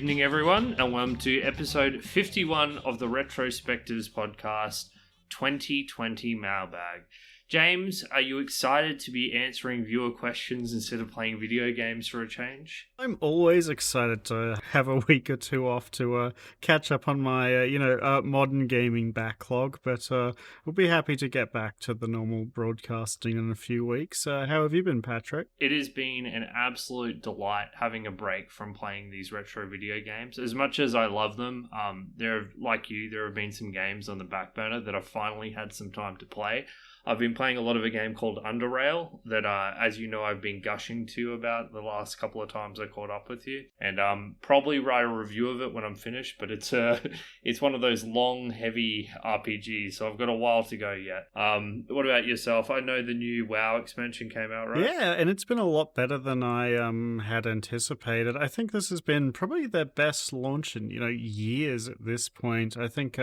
evening, everyone, and welcome to episode 51 of the Retro Spectives Podcast 2020 Mailbag. James, are you excited to be answering viewer questions instead of playing video games for a change? I'm always excited to have a week or two off to catch up on my, modern gaming backlog, but we'll be happy to get back to the normal broadcasting in a few weeks. How have you been, Patrick? It has been an absolute delight having a break from playing these retro video games. As much as I love them, there have been some games on the back burner that I've finally had some time to play. I've been playing a lot of a game called Underrail that, as you know, I've been gushing to you about the last couple of times I caught up with you. And probably write a review of it when I'm finished, but it's one of those long, heavy RPGs, so I've got a while to go yet. What about yourself? I know the new WoW expansion came out, right? Yeah, and it's been a lot better than I had anticipated. I think this has been probably their best launch in, years at this point. I think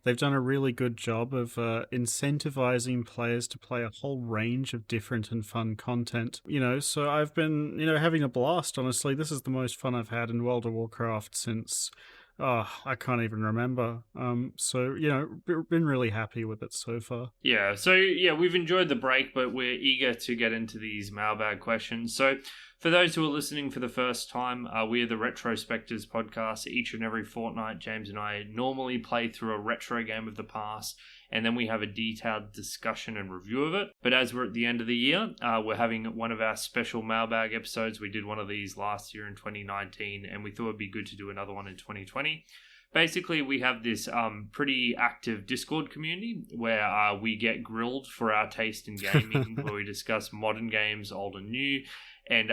they've done a really good job of incentivizing players to play a whole range of different and fun content. So I've been, having a blast, honestly. This is the most fun I've had in World of Warcraft since, I can't even remember. Been really happy with it so far. Yeah, we've enjoyed the break, but we're eager to get into these mailbag questions. So for those who are listening for the first time, we are the Retro Spectives Podcast. Each and every fortnight, James and I normally play through a retro game of the past, and then we have a detailed discussion and review of it. But as we're at the end of the year, we're having one of our special mailbag episodes. We did one of these last year in 2019, and we thought it'd be good to do another one in 2020. Basically, we have this pretty active Discord community where we get grilled for our taste in gaming, where we discuss modern games, old and new, and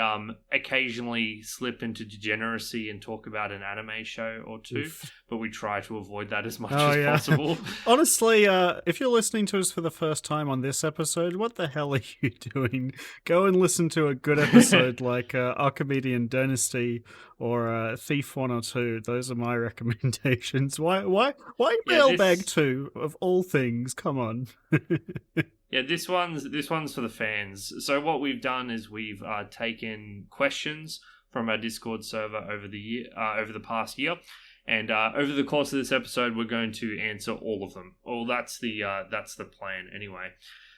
occasionally slip into degeneracy and talk about an anime show or two. Oof. But we try to avoid that as much as possible. Honestly, if you're listening to us for the first time on this episode, what the hell are you doing? Go and listen to a good episode like Archimedean Dynasty or Thief 1 or 2. Those are my recommendations. Why Mailbag 2 of all things? Come on. Yeah, this one's for the fans. So what we've done is we've taken questions from our Discord server over the past year, and over the course of this episode, we're going to answer all of them. Well, that's the plan anyway.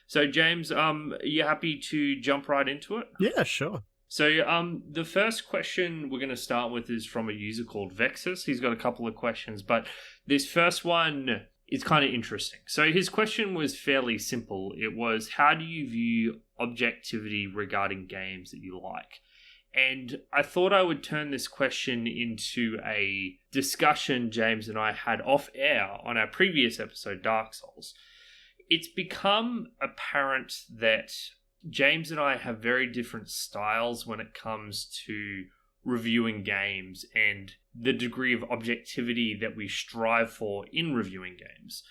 So James, are you happy to jump right into it? Yeah, sure. So the first question we're going to start with is from a user called Vexus. He's got a couple of questions, but this first one is kind of interesting. So his question was fairly simple. It was, how do you view objectivity regarding games that you like? And I thought I would turn this question into a discussion James and I had off air on our previous episode, Dark Souls. It's become apparent that James and I have very different styles when it comes to reviewing games and the degree of objectivity that we strive for in reviewing games.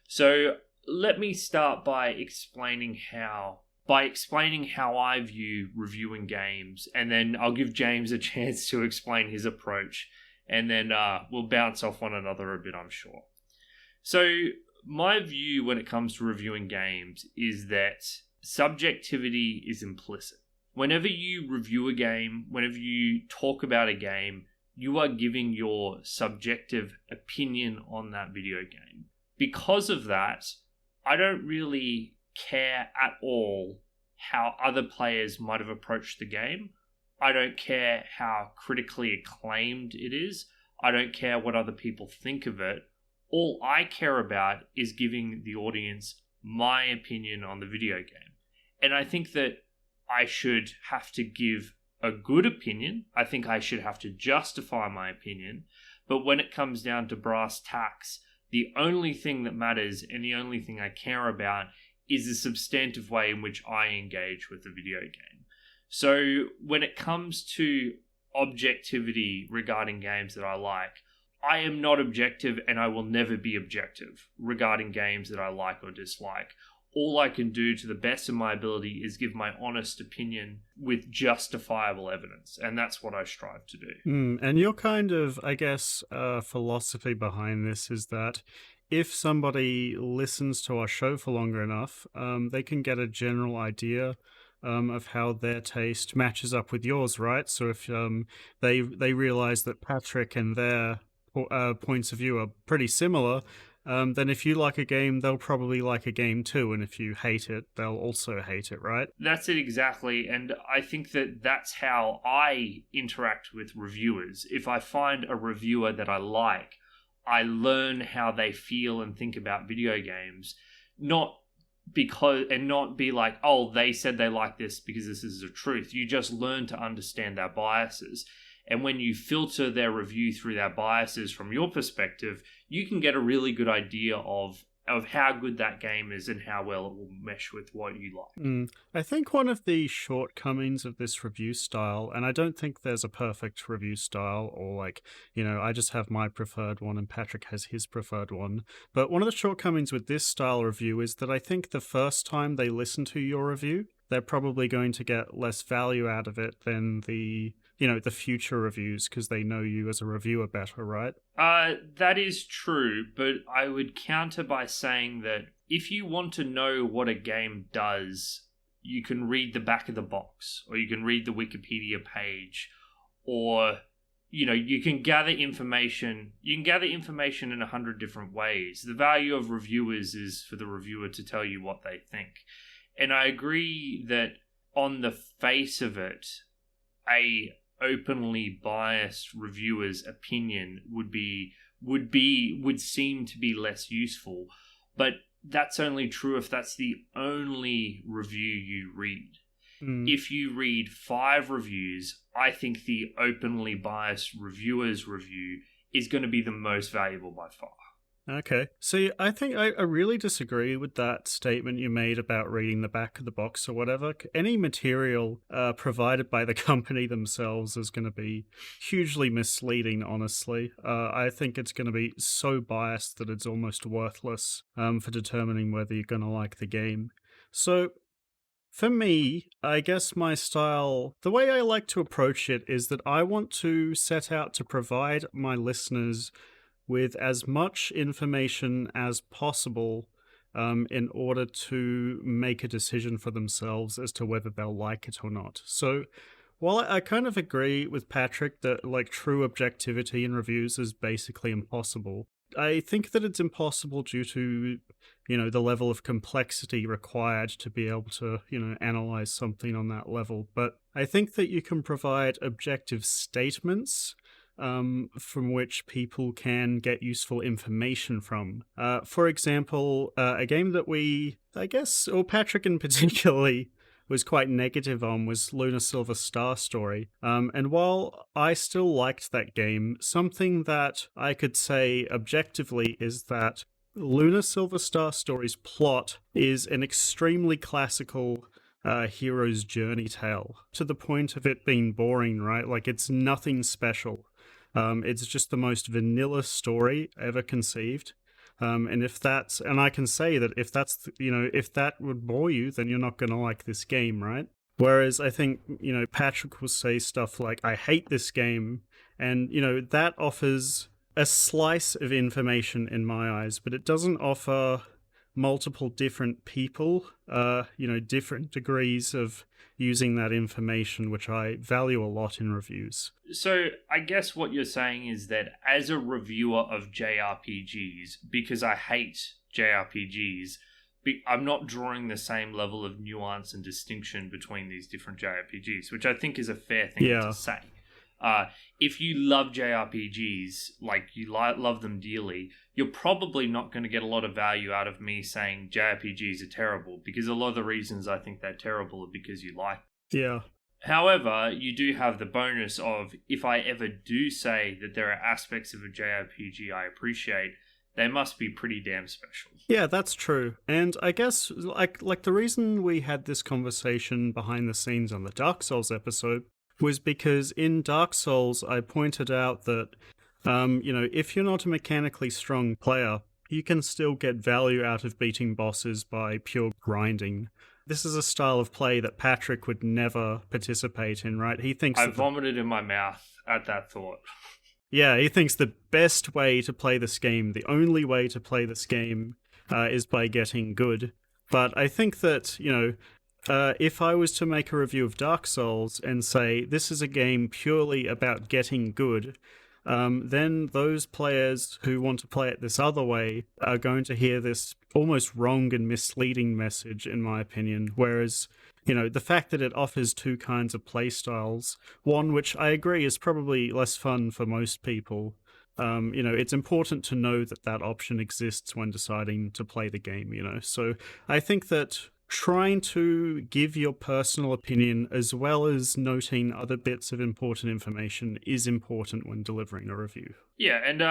So let me start by explaining how I view reviewing games, and then I'll give James a chance to explain his approach, and then we'll bounce off one another a bit, I'm sure. So my view when it comes to reviewing games is that subjectivity is implicit. Whenever you review a game, whenever you talk about a game, you are giving your subjective opinion on that video game. Because of that, I don't really care at all how other players might have approached the game. I don't care how critically acclaimed it is. I don't care what other people think of it. All I care about is giving the audience my opinion on the video game. And I think that I should have to give a good opinion. I think I should have to justify my opinion. But when it comes down to brass tacks, the only thing that matters and the only thing I care about is the substantive way in which I engage with the video game. So when it comes to objectivity regarding games that I like, I am not objective and I will never be objective regarding games that I like or dislike. All I can do to the best of my ability is give my honest opinion with justifiable evidence. And that's what I strive to do. And your kind of, I guess, philosophy behind this is that if somebody listens to our show for longer enough, they can get a general idea of how their taste matches up with yours, right? So if they realize that Patrick and their points of view are pretty similar, then if you like a game, they'll probably like a game too, and if you hate it, they'll also hate it, right? That's it exactly, and I think that that's how I interact with reviewers. If I find a reviewer that I like, I learn how they feel and think about video games, not be like, oh, they said they like this because this is the truth. You just learn to understand their biases. And when you filter their review through their biases from your perspective, you can get a really good idea of how good that game is and how well it will mesh with what you like. I think one of the shortcomings of this review style, and I don't think there's a perfect review style, or like, I just have my preferred one and Patrick has his preferred one, but one of the shortcomings with this style review is that I think the first time they listen to your review, they're probably going to get less value out of it than the future reviews, because they know you as a reviewer better, right? That is true, but I would counter by saying that if you want to know what a game does, you can read the back of the box, or you can read the Wikipedia page, or you can gather information. You can gather information in 100 different ways. The value of reviewers is for the reviewer to tell you what they think. And I agree that on the face of it, a openly biased reviewer's opinion would seem to be less useful, but that's only true if that's the only review you read. If you read 5 reviews, I think the openly biased reviewer's review is going to be the most valuable by far. Okay. See, I think I really disagree with that statement you made about reading the back of the box or whatever. Any material provided by the company themselves is going to be hugely misleading, honestly. I think it's going to be so biased that it's almost worthless for determining whether you're going to like the game. So, for me, I guess my style, the way I like to approach it is that I want to set out to provide my listeners with as much information as possible in order to make a decision for themselves as to whether they'll like it or not. So while I kind of agree with Patrick that like true objectivity in reviews is basically impossible, I think that it's impossible due to, the level of complexity required to be able to, analyze something on that level. But I think that you can provide objective statements from which people can get useful information from. For example, a game that Patrick in particularly was quite negative on was Lunar Silver Star Story. And while I still liked that game, something that I could say objectively is that Lunar Silver Star Story's plot is an extremely classical hero's journey tale, to the point of it being boring, right? Like, it's nothing special. It's just the most vanilla story ever conceived. And I can say that if that would bore you, then you're not going to like this game, right? Whereas I think, Patrick will say stuff like, I hate this game. And, that offers a slice of information in my eyes, but it doesn't offer multiple different people, different degrees of using that information, which I value a lot in reviews. So I guess what you're saying is that as a reviewer of JRPGs, because I hate JRPGs, I'm not drawing the same level of nuance and distinction between these different JRPGs, which I think is a fair thing to say. If you love JRPGs, like you love them dearly, you're probably not going to get a lot of value out of me saying JRPGs are terrible, because a lot of the reasons I think they're terrible are because you like them. Yeah. However, you do have the bonus of, if I ever do say that there are aspects of a JRPG I appreciate, they must be pretty damn special. Yeah, that's true. And I guess like the reason we had this conversation behind the scenes on the Dark Souls episode was because in Dark Souls, I pointed out that, if you're not a mechanically strong player, you can still get value out of beating bosses by pure grinding. This is a style of play that Patrick would never participate in, right? He thinks I vomited in my mouth at that thought. Yeah, he thinks the best way to play this game, the only way to play this game, is by getting good. But I think that, if I was to make a review of Dark Souls and say this is a game purely about getting good, then those players who want to play it this other way are going to hear this almost wrong and misleading message, in my opinion. Whereas, the fact that it offers two kinds of play styles, one which I agree is probably less fun for most people. It's important to know that option exists when deciding to play the game, So I think that trying to give your personal opinion as well as noting other bits of important information is important when delivering a review. Yeah, and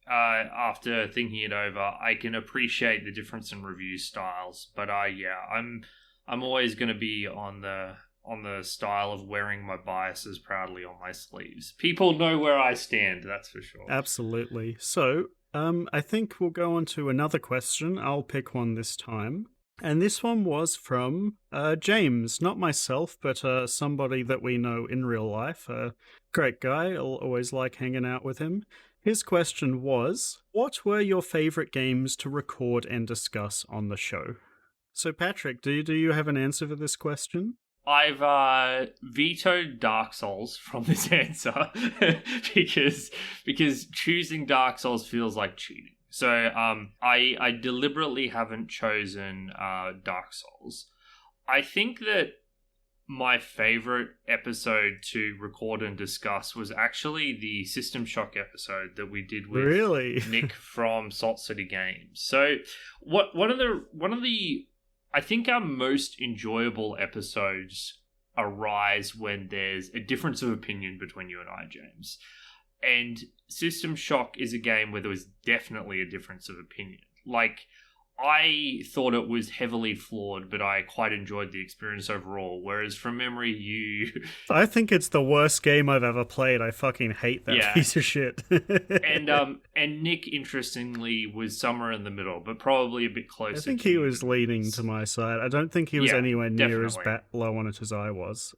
after thinking it over, I can appreciate the difference in review styles, but I'm always going to be on the style of wearing my biases proudly on my sleeves. People know where I stand, that's for sure. Absolutely. So, I think we'll go on to another question. I'll pick one this time. And this one was from James, not myself, but somebody that we know in real life. A great guy, I'll always like hanging out with him. His question was, what were your favorite games to record and discuss on the show? So Patrick, do you have an answer for this question? I've vetoed Dark Souls from this answer because choosing Dark Souls feels like cheating. So I deliberately haven't chosen Dark Souls. I think that my favorite episode to record and discuss was actually the System Shock episode that we did with Nick from Salt City Games. So one of the I think our most enjoyable episodes arise when there's a difference of opinion between you and I, James. And System Shock is a game where there was definitely a difference of opinion. Like, I thought it was heavily flawed, but I quite enjoyed the experience overall. Whereas from memory, I think it's the worst game I've ever played. I fucking hate that piece of shit. and Nick, interestingly, was somewhere in the middle, but probably a bit closer. I think he was leaning to my side. I don't think he was anywhere near as low on it as I was.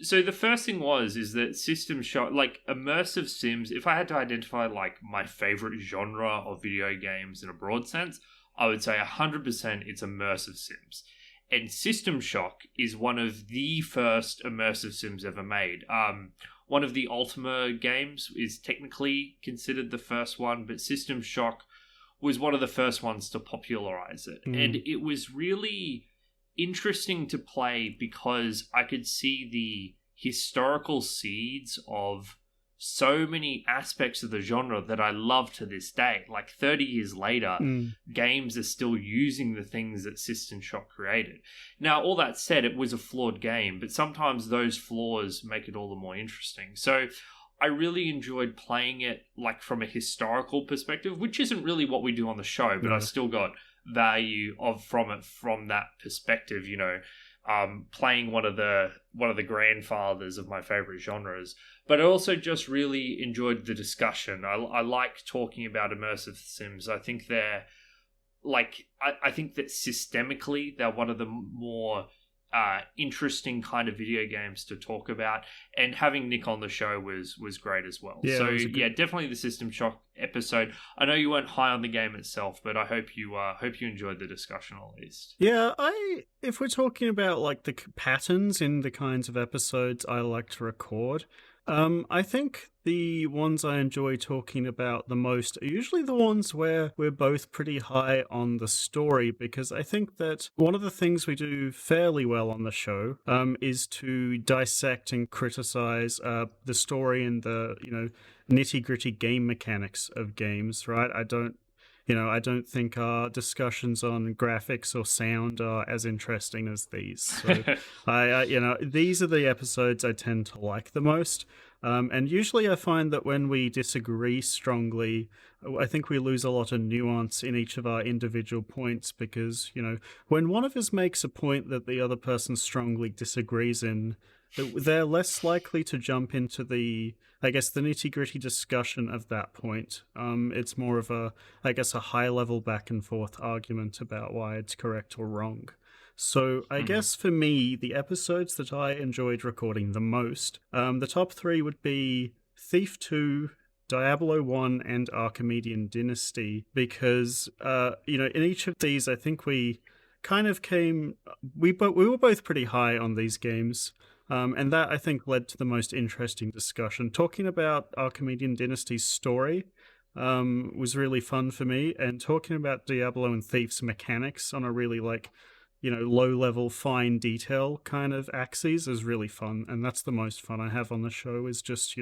So the first thing is that System Shock, like immersive sims, if I had to identify like my favorite genre of video games in a broad sense, I would say 100% it's immersive sims. And System Shock is one of the first immersive sims ever made. One of the Ultima games is technically considered the first one, but System Shock was one of the first ones to popularize it. And it was really interesting to play because I could see the historical seeds of so many aspects of the genre that I love to this day. Like 30 years later, games are still using the things that System Shock created. Now, all that said, it was a flawed game, but sometimes those flaws make it all the more interesting. So I really enjoyed playing it like from a historical perspective, which isn't really what we do on the show, but I still got value from it from that perspective, playing one of the grandfathers of my favorite genres. But I also just really enjoyed the discussion. I like talking about immersive sims. I think they're like I think that systemically they're one of the more interesting kind of video games to talk about, and having Nick on the show was great as well. Definitely the System Shock episode. I know you weren't high on the game itself, but I hope you enjoyed the discussion at least. If we're talking about like the patterns in the kinds of episodes I like to record, I think the ones I enjoy talking about the most are usually the ones where we're both pretty high on the story, because I think that one of the things we do fairly well on the show is to dissect and criticize the story and the nitty-gritty game mechanics of games, right? I don't think our discussions on graphics or sound are as interesting as these. So, these are the episodes I tend to like the most. And usually I find that when we disagree strongly, I think we lose a lot of nuance in each of our individual points, because, when one of us makes a point that the other person strongly disagrees in, they're less likely to jump into the nitty-gritty discussion of that point. It's more of a high-level back-and-forth argument about why it's correct or wrong. So I guess for me, the episodes that I enjoyed recording the most, the top three would be Thief 2, Diablo 1, and Archimedean Dynasty, because, in each of these, I think we kind of came. We were both pretty high on these games. And that, I think, led to the most interesting discussion. Talking about Archimedean Dynasty's story was really fun for me, and talking about Diablo and Thief's mechanics on a really, low-level, fine detail kind of axes is really fun, and that's the most fun I have on the show, is just,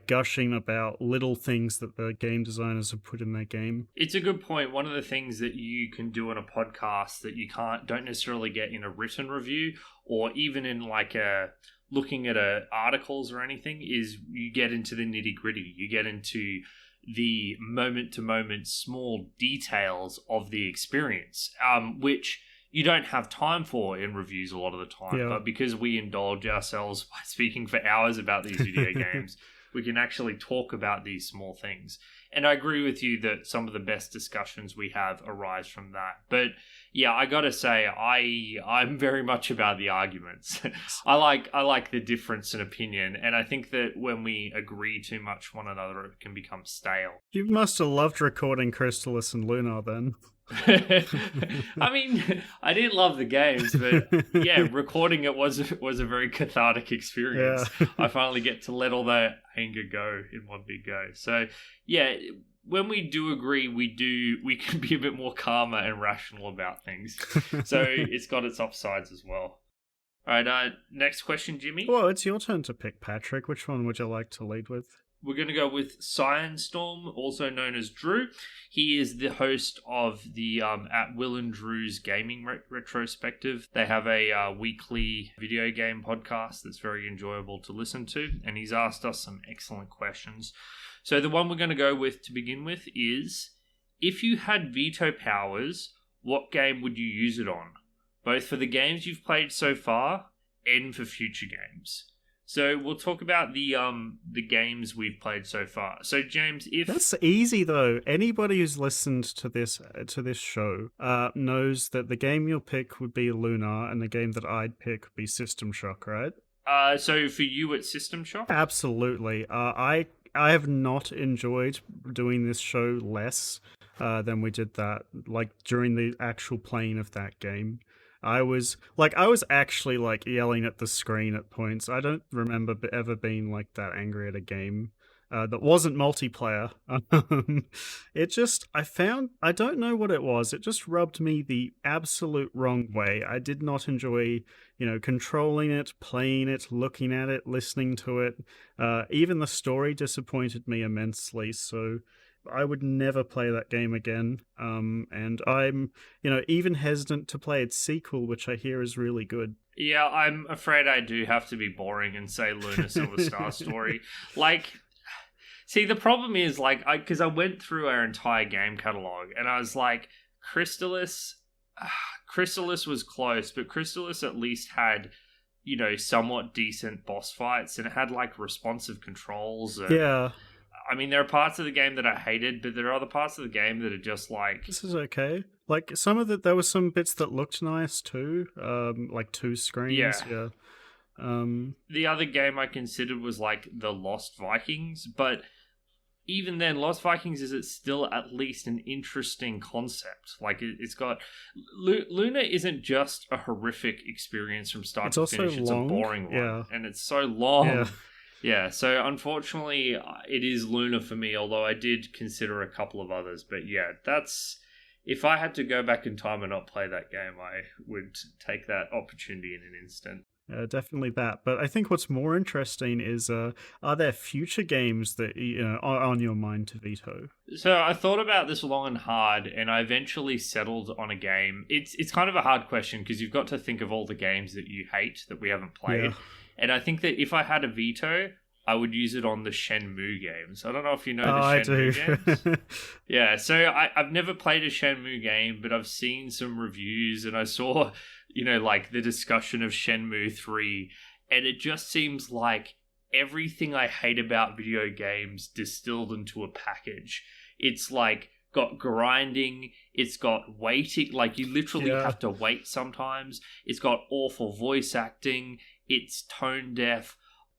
gushing about little things that the game designers have put in their game. It's a good point. One of the things that you can do on a podcast that you don't necessarily get in a written review, or even in looking at articles or anything, is you get into the nitty gritty. You get into the moment to moment small details of the experience, which you don't have time for in reviews a lot of the time. Yeah. But because we indulge ourselves by speaking for hours about these video games, we can actually talk about these small things. And I agree with you that some of the best discussions we have arise from that. But yeah, I gotta say, I'm very much about the arguments. I like the difference in opinion, and I think that when we agree too much one another, it can become stale. You must have loved recording Crystalis and Lunar then. I mean, I didn't love the games, but yeah, recording it was a very cathartic experience. Yeah. I finally get to let all the anger go in one big go. So yeah, when we do agree, we can be a bit more calmer and rational about things. So it's got its upsides as well. All right, next question, Jimmy. Well, it's your turn to pick, Patrick. Which one would you like to lead with? We're going to go with Storm, also known as Drew. He is the host of the at Will and Drew's Gaming Retrospective. They have a weekly video game podcast that's very enjoyable to listen to, and he's asked us some excellent questions. So the one we're going to go with to begin with is, if you had veto powers, what game would you use it on? Both for the games you've played so far and for future games. So we'll talk about the games we've played so far. So James, that's easy though. Anybody who's listened to this show knows that the game you'll pick would be Lunar, and the game that I'd pick would be System Shock, right? So for you, it's System Shock? Absolutely. I have not enjoyed doing this show less than we did that, like during the actual playing of that game. I was actually yelling at the screen at points. I don't remember ever being that angry at a game that wasn't multiplayer. I don't know what it was. It just rubbed me the absolute wrong way. I did not enjoy, controlling it, playing it, looking at it, listening to it. Even the story disappointed me immensely. So I would never play that game again. And I'm, even hesitant to play its sequel, which I hear is really good. Yeah, I'm afraid I do have to be boring and say Lunar Silver Star Story. See, the problem is, because I went through our entire game catalog, and I was like, Crystalis was close, but Crystalis at least had, somewhat decent boss fights, and it had, responsive controls. And, yeah. I mean, there are parts of the game that I hated, but there are other parts of the game that are just this is okay. There were some bits that looked nice too, like two screens. Yeah. The other game I considered was the Lost Vikings, but even then, Lost Vikings is still at least an interesting concept. It's got Luna isn't just a horrific experience from start to finish. It's a boring one, and it's so long. Yeah. Yeah, so unfortunately, it is Luna for me, although I did consider a couple of others. But yeah, if I had to go back in time and not play that game, I would take that opportunity in an instant. Definitely that. But I think what's more interesting is, are there future games that are on your mind to veto? So I thought about this long and hard, and I eventually settled on a game. It's kind of a hard question because you've got to think of all the games that you hate that we haven't played. Yeah. And I think that if I had a veto, I would use it on the Shenmue games. I don't know if you know the Shenmue games. Yeah, so I've never played a Shenmue game, but I've seen some reviews, and I saw, the discussion of Shenmue 3, and it just seems like everything I hate about video games distilled into a package. It's got grinding, it's got waiting, you literally have to wait sometimes. It's got awful voice acting, it's tone deaf.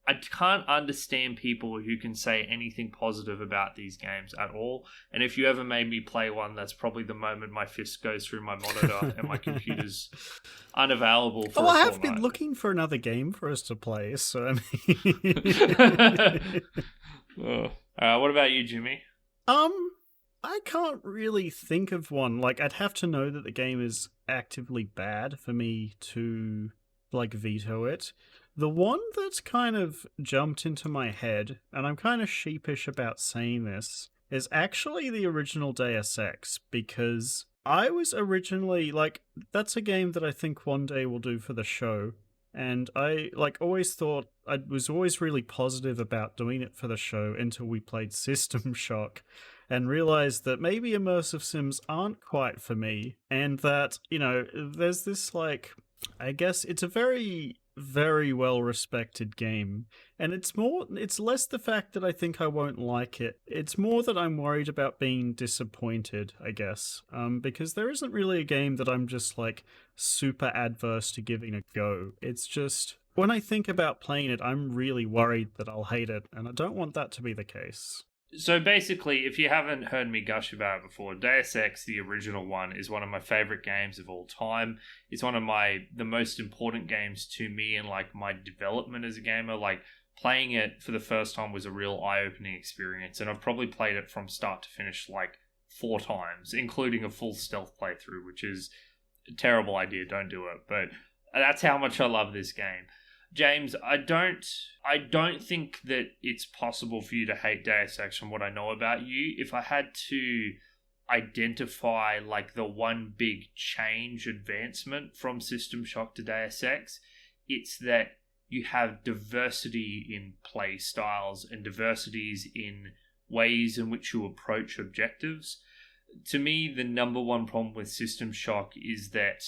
I can't understand people who can say anything positive about these games at all. And if you ever made me play one, that's probably the moment my fist goes through my monitor and my computer's unavailable for a I have fortnight. been looking for another game for us to play, so I mean... What about you, Jimmy? I can't really think of one. Like, I'd have to know that the game is actively bad for me to, like, veto it. The one that's kind of jumped into my head, and I'm kind of sheepish about saying this, is actually the original Deus Ex, because I was originally, like, that's a game that I think one day we'll do for the show, and I, like, always thought, I was always really positive about doing it for the show until we played System Shock, and realized that maybe immersive sims aren't quite for me, and that, you know, there's this, like, I guess it's a very well respected game, and it's less the fact that I think I won't like it, it's more that I'm worried about being disappointed, I guess, because there isn't really a game that I'm just like super adverse to giving a go. It's just when I think about playing it, I'm really worried that I'll hate it, and I don't want that to be the case. So basically, if you haven't heard me gush about it before, Deus Ex, the original one, is one of my favorite games of all time. It's one of the most important games to me in like my development as a gamer. Like playing it for the first time was a real eye-opening experience, and I've probably played it from start to finish like 4 times, including a full stealth playthrough, which is a terrible idea. Don't do it. But that's how much I love this game. James, I don't think that it's possible for you to hate Deus Ex from what I know about you. If I had to identify like the one big change advancement from System Shock to Deus Ex, it's that you have diversity in play styles and diversities in ways in which you approach objectives. To me, the number one problem with System Shock is that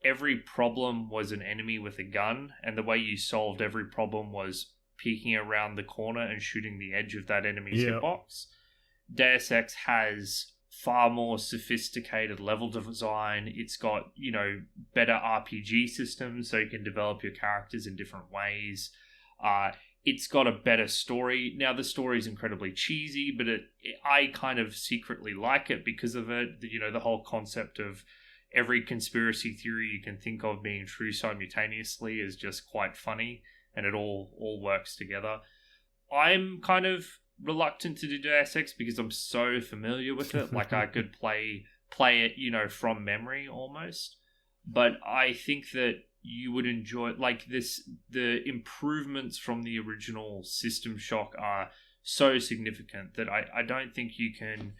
every problem was an enemy with a gun, and the way you solved every problem was peeking around the corner and shooting the edge of that enemy's hitbox. Deus Ex has far more sophisticated level design. It's got, you know, better RPG systems so you can develop your characters in different ways. It's got a better story. Now, the story is incredibly cheesy, but I kind of secretly like it because of it. You know, the whole concept of every conspiracy theory you can think of being true simultaneously is just quite funny, and it all works together. I'm kind of reluctant to do Deus Ex because I'm so familiar with it. Like I could play it, you know, from memory almost. But I think that you would enjoy like this. The improvements from the original System Shock are so significant that I don't think you can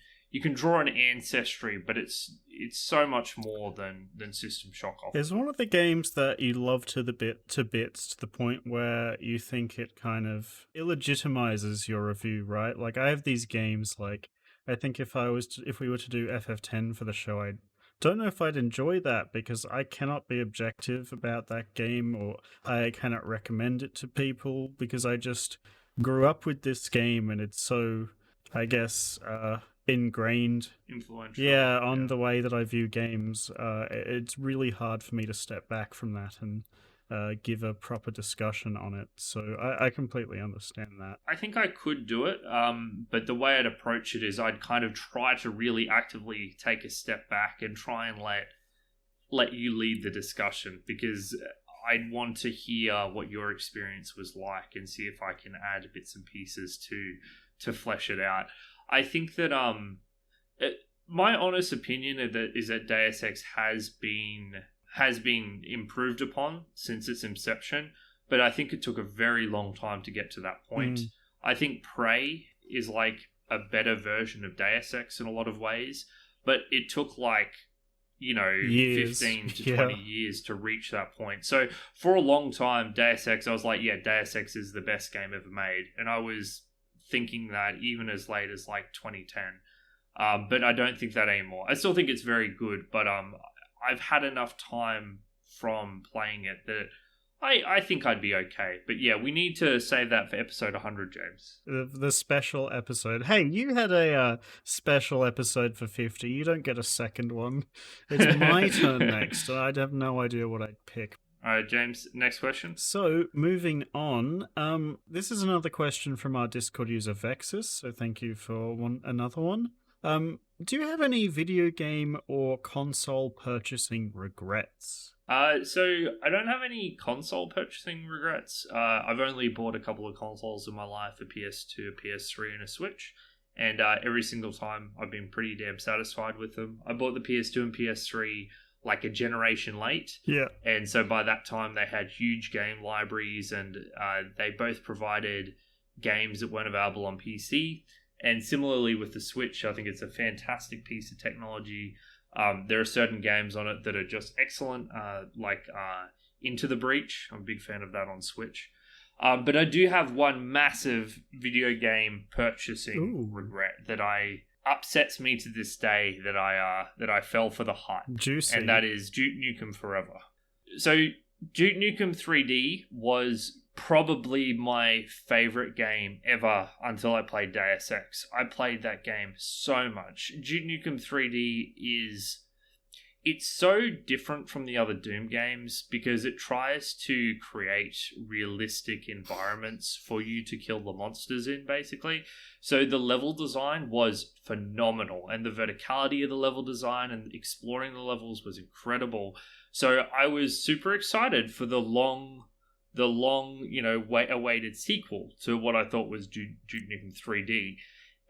draw an ancestry, but it's so much more than System Shock offers. Is one of the games that you love to bits to the point where you think it kind of illegitimizes your review, right? Like I have these games, like I think if we were to do FF10 for the show, I don't know if I'd enjoy that because I cannot be objective about that game, or I cannot recommend it to people because I just grew up with this game and it's so, I guess, ingrained, influential, on the way that I view games. It's really hard for me to step back from that and give a proper discussion on it. So I completely understand that. I think I could do it, but the way I'd approach it is I'd kind of try to really actively take a step back and try and let you lead the discussion, because I'd want to hear what your experience was like and see if I can add bits and pieces to flesh it out. I think that my honest opinion is that Deus Ex has been improved upon since its inception, but I think it took a very long time to get to that point. I think Prey is like a better version of Deus Ex in a lot of ways, but it took like, you know, years. 15 to 20 years to reach that point. So for a long time, Deus Ex, I was like, yeah, Deus Ex is the best game ever made, and I was thinking that even as late as like 2010, but I don't think that anymore. I still think it's very good, but I've had enough time from playing it that I think I'd be okay. But yeah, we need to save that for episode 100, James. The special episode. Hey, you had a special episode for 50. You don't get a second one. It's my turn next, and I'd have no idea what I'd pick. All right, James, next question. So, moving on, this is another question from our Discord user Vexus, so thank you for another one. Do you have any video game or console purchasing regrets? So I don't have any console purchasing regrets. I've only bought a couple of consoles in my life, a PS2, a PS3, and a Switch. And every single time I've been pretty damn satisfied with them. I bought the PS2 and PS3 like a generation late. Yeah. And so by that time they had huge game libraries, and they both provided games that weren't available on PC. And similarly with the Switch, I think it's a fantastic piece of technology. There are certain games on it that are just excellent, like Into the Breach. I'm a big fan of that on Switch. But I do have one massive video game purchasing regret that upsets me to this day, that I fell for the hype. Juicy. And that is Duke Nukem Forever. So Duke Nukem 3D was probably my favorite game ever until I played Deus Ex. I played that game so much. Duke Nukem 3D it's so different from the other Doom games because it tries to create realistic environments for you to kill the monsters in, basically. So the level design was phenomenal, and the verticality of the level design and exploring the levels was incredible. So I was super excited for the long, awaited sequel to what I thought was Duke Nukem 3D.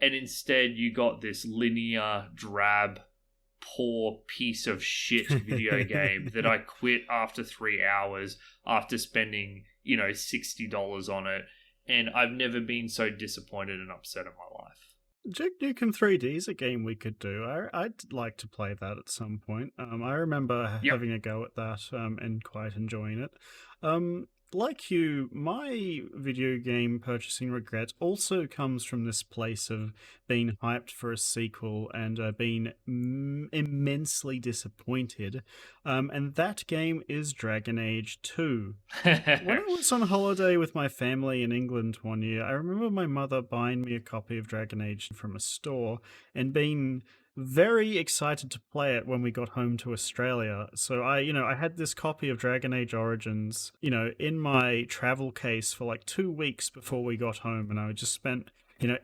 And instead you got this linear, drab, poor piece of shit video game that I quit after 3 hours after spending, $60 on it. And I've never been so disappointed and upset in my life. Duke Nukem 3D is a game we could do. I'd like to play that at some point. I remember having a go at that and quite enjoying it. Like you, my video game purchasing regret also comes from this place of being hyped for a sequel and being immensely disappointed. And that game is Dragon Age 2. When I was on holiday with my family in England one year, I remember my mother buying me a copy of Dragon Age from a store and being very excited to play it when we got home to Australia. So I had this copy of Dragon Age Origins, in my travel case for like 2 weeks before we got home, and I just spent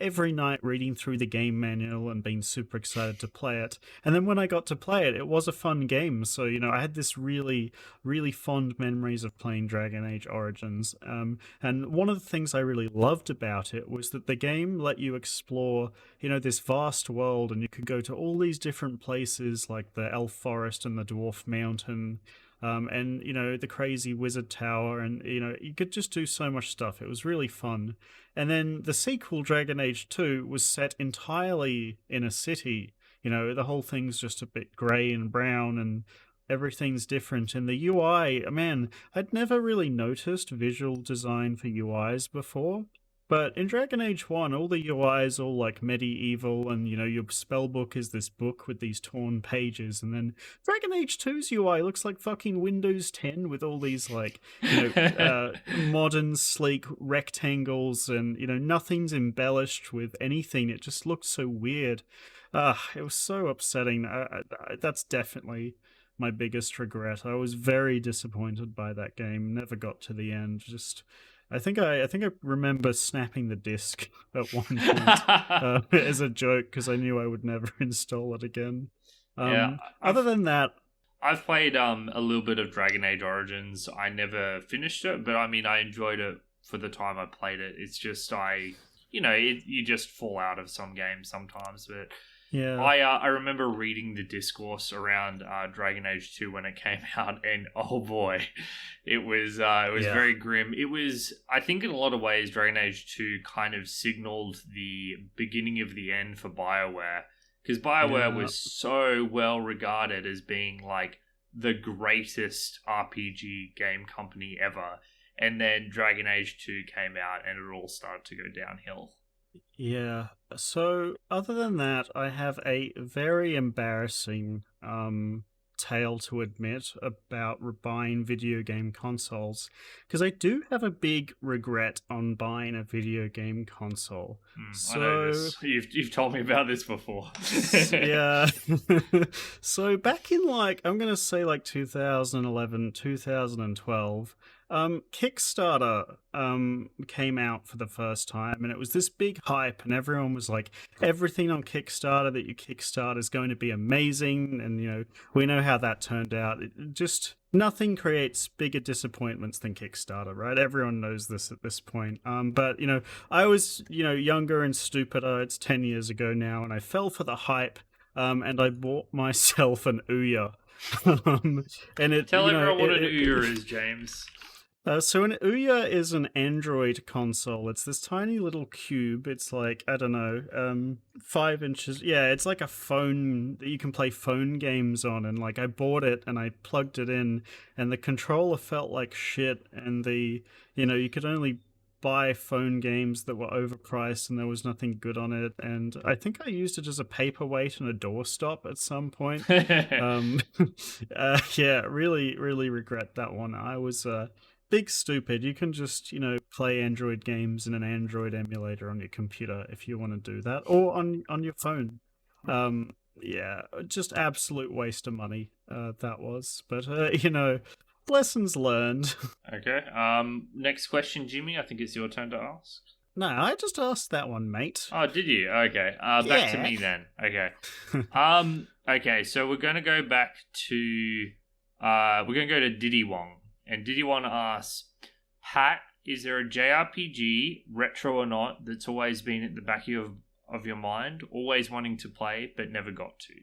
every night reading through the game manual and being super excited to play it. And then when I got to play it, it was a fun game. So, I had this really, really fond memories of playing Dragon Age Origins. And one of the things I really loved about it was that the game let you explore, this vast world, and you could go to all these different places like the Elf Forest and the Dwarf Mountain. And the crazy wizard tower, and you could just do so much stuff. It was really fun. And then the sequel, Dragon Age 2, was set entirely in a city. The whole thing's just a bit grey and brown, and everything's different. And the UI, man, I'd never really noticed visual design for UIs before. But in Dragon Age 1, all the UIs all like medieval, and your spellbook is this book with these torn pages. And then Dragon Age 2's UI looks like fucking Windows 10 with all these like, modern sleek rectangles, and nothing's embellished with anything. It just looks so weird. It was so upsetting. That's definitely my biggest regret. I was very disappointed by that game. Never got to the end. I think I remember snapping the disc at one point as a joke because I knew I would never install it again. Other than that, I've played a little bit of Dragon Age Origins. I never finished it, but I enjoyed it for the time I played it. It's just you just fall out of some games sometimes, but. Yeah, I remember reading the discourse around Dragon Age 2 when it came out, and oh boy, it was very grim. It was, I think, in a lot of ways, Dragon Age 2 kind of signaled the beginning of the end for BioWare, because BioWare was so well regarded as being like the greatest RPG game company ever, and then Dragon Age 2 came out, and it all started to go downhill. Yeah. So, other than that, I have a very embarrassing tale to admit about buying video game consoles, because I do have a big regret on buying a video game console. I know So, this. You've told me about this before. yeah. So back in I'm going to say 2011, 2012, Kickstarter came out for the first time, and it was this big hype, and everyone was like, everything on Kickstarter that you kickstart is going to be amazing, and we know how that turned out. Just nothing creates bigger disappointments than Kickstarter, right? Everyone knows this at this point. But I was younger and stupider. It's 10 years ago now, and I fell for the hype, and I bought myself an Ouya. And Tell everyone what an Ouya is, James. So an Ouya is an Android console. It's this tiny little cube. It's I don't know, 5 inches. Yeah, it's like a phone that you can play phone games on. And I bought it and I plugged it in, and the controller felt like shit. And you could only buy phone games that were overpriced, and there was nothing good on it. And I think I used it as a paperweight and a doorstop at some point. Yeah, really, really regret that one. I was big stupid. You can just play Android games in an Android emulator on your computer if you want to do that, or on your phone. Yeah, just absolute waste of money, that was. But lessons learned. Okay. Next question, Jimmy. I think it's your turn to ask. No, I just asked that one, mate. Oh, did you? Okay. Back to me then. Okay. Okay, so we're gonna go back to Diddy Wong. And Diddy Wong asks, Pat, is there a JRPG, retro or not, that's always been at the back of your mind, always wanting to play but never got to?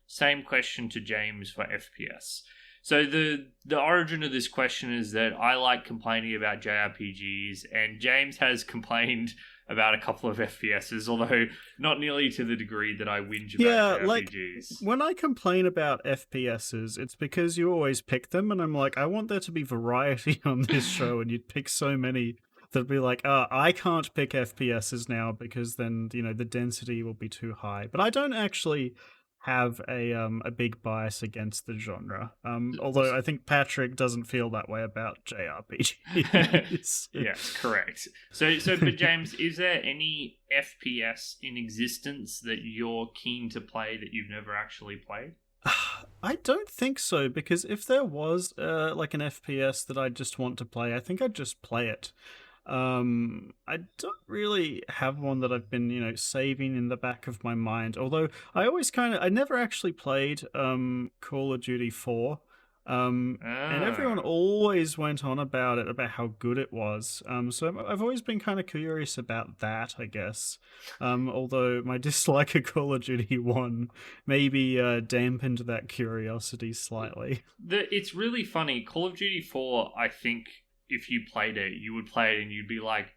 Same question to James for FPS. So the origin of this question is that I like complaining about JRPGs, and James has complained about a couple of FPSs, although not nearly to the degree that I whinge about JRPGs. When I complain about FPSs, it's because you always pick them, and I'm like, I want there to be variety on this show, and you'd pick so many that'd be like, I can't pick FPSs now because then, the density will be too high. But I don't actually have a big bias against the genre. Although I think Patrick doesn't feel that way about JRPGs. Yes, correct. But James, is there any FPS in existence that you're keen to play that you've never actually played? I don't think so, because if there was an FPS that I just want to play, I think I'd just play it. I don't really have one that I've been, saving in the back of my mind. Although I always I never actually played Call of Duty 4. And everyone always went on about it, about how good it was. So I've always been kind of curious about that, I guess. Although my dislike of Call of Duty 1 maybe dampened that curiosity slightly. It's really funny. Call of Duty 4, I think, if you played it, you would play it and you'd be like,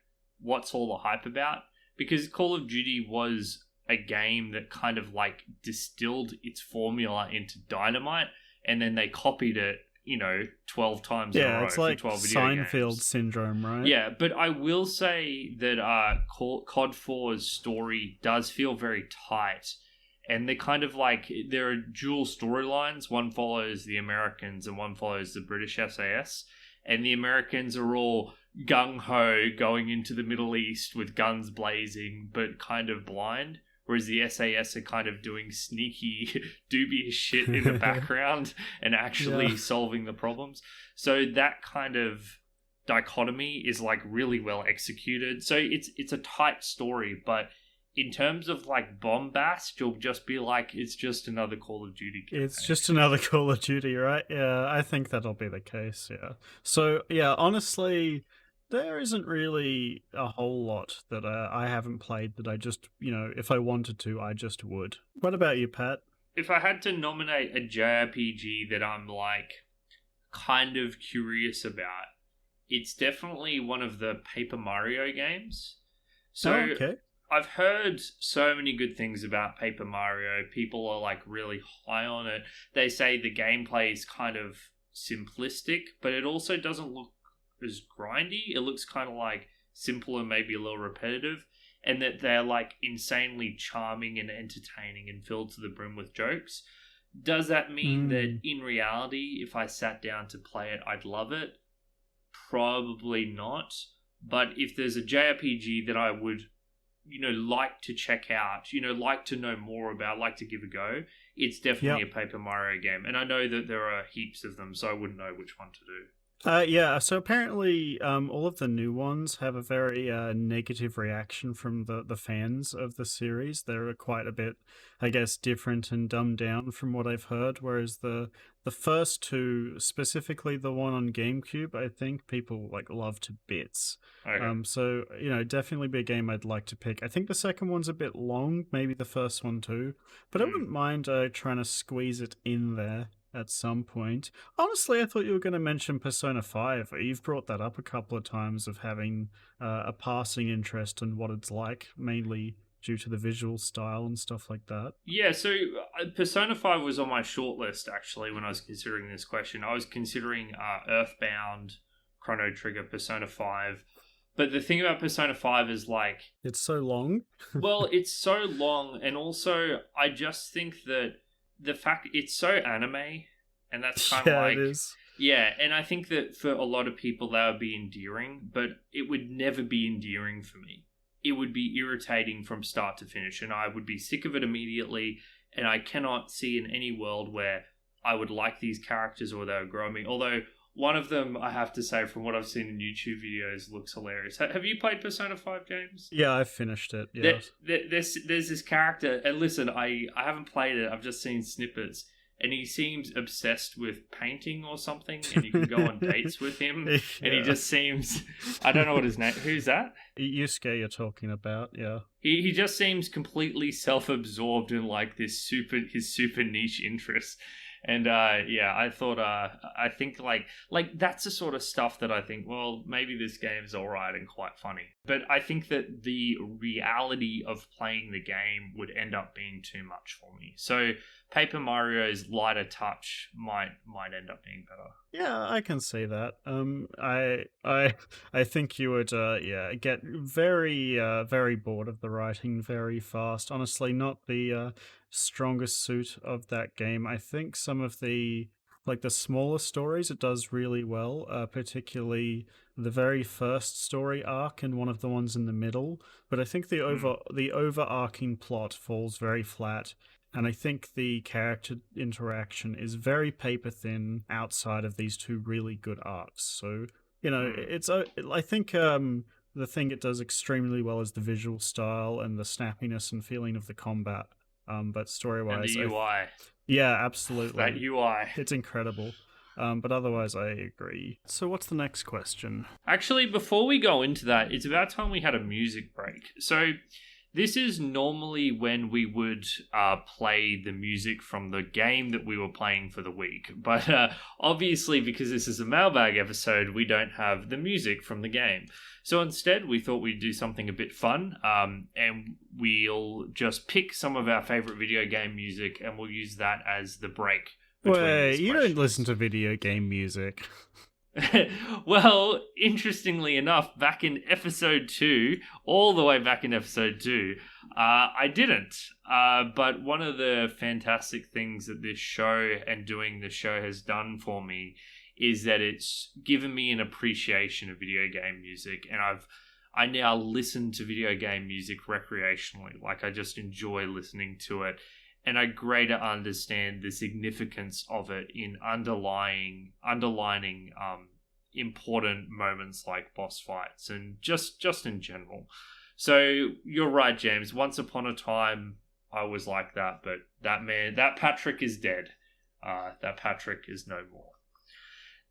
what's all the hype about? Because Call of Duty was a game that kind of distilled its formula into Dynamite, and then they copied it, 12 times in a row. Yeah, it's like 12 video Seinfeld games. syndrome, right? Yeah, but I will say that COD 4's story does feel very tight. And they're kind of there are dual storylines. One follows the Americans and one follows the British SAS. And the Americans are all gung-ho going into the Middle East with guns blazing, but kind of blind. Whereas the SAS are kind of doing sneaky, dubious shit in the background and actually solving the problems. So that kind of dichotomy is really well executed. So it's a tight story, but in terms of bombast, you'll just be it's just another Call of Duty campaign. It's just another Call of Duty, right? Yeah, I think that'll be the case, yeah. So, yeah, honestly, there isn't really a whole lot that I haven't played that I just, if I wanted to, I just would. What about you, Pat? If I had to nominate a JRPG that I'm kind of curious about, it's definitely one of the Paper Mario games. So, okay. I've heard so many good things about Paper Mario. People are really high on it. They say the gameplay is kind of simplistic, but it also doesn't look as grindy. It looks kind of simple and maybe a little repetitive, and that they're insanely charming and entertaining and filled to the brim with jokes. Does that mean that in reality, if I sat down to play it, I'd love it? Probably not. But if there's a JRPG that I would, like to check out, like to know more about, like to give a go, it's definitely a Paper Mario game. And I know that there are heaps of them, so I wouldn't know which one to do. So apparently all of the new ones have a very negative reaction from the fans of the series. They're quite a bit, I guess, different and dumbed down from what I've heard, whereas the first two, specifically the one on GameCube, I think people love to bits. Okay. So, definitely be a game I'd like to pick. I think the second one's a bit long, maybe the first one too, but I wouldn't mind trying to squeeze it in there at some point. Honestly, I thought you were going to mention Persona 5. You've brought that up a couple of times of having a passing interest in what it's like, mainly due to the visual style and stuff like that. Yeah, so Persona 5 was on my shortlist, actually, when I was considering this question. I was considering Earthbound, Chrono Trigger, Persona 5. But the thing about Persona 5 is it's so long. Well, it's so long, and also I just think that the fact it's so anime, and that's kind of it is. Yeah, and I think that for a lot of people that would be endearing, but it would never be endearing for me. It would be irritating from start to finish, and I would be sick of it immediately, and I cannot see in any world where I would like these characters or they would grow me. Although one of them, I have to say, from what I've seen in YouTube videos, looks hilarious. Have you played Persona 5 games? Yeah, I've finished it. Yeah. There's this character, and listen, I haven't played it, I've just seen snippets, and he seems obsessed with painting or something, and you can go on dates with him, and he just seems, I don't know what his name, who's that? Yusuke you're talking about, yeah. He just seems completely self-absorbed in his super niche interests. And I thought I think that's the sort of stuff that I think, well, maybe this game's alright and quite funny. But I think that the reality of playing the game would end up being too much for me. So Paper Mario's lighter touch might end up being better. Yeah, I can see that. I think you would get very very bored of the writing very fast. Honestly, not the strongest suit of that game. I think some of the smaller stories it does really well, particularly the very first story arc and one of the ones in the middle. But I think the overarching plot falls very flat. And I think the character interaction is very paper thin outside of these two really good arcs. So, it's I think the thing it does extremely well is the visual style and the snappiness and feeling of the combat. But story-wise... And the UI. Yeah, absolutely. That UI. It's incredible. But otherwise, I agree. So what's the next question? Actually, before we go into that, it's about time we had a music break. So this is normally when we would play the music from the game that we were playing for the week. But obviously, because this is a Mailbag episode, we don't have the music from the game. So instead, we thought we'd do something a bit fun, and we'll just pick some of our favorite video game music, and we'll use that as the break. Wait, you don't listen to video game music. Well, interestingly enough, back in episode 2, all the way back in episode 2, I didn't. But one of the fantastic things that this show and doing the show has done for me is that it's given me an appreciation of video game music, and I now listen to video game music recreationally. I just enjoy listening to it, and I greater understand the significance of it in underlining important moments like boss fights and just in general. So you're right, James. Once upon a time, I was like that, but that Patrick is dead. That Patrick is no more.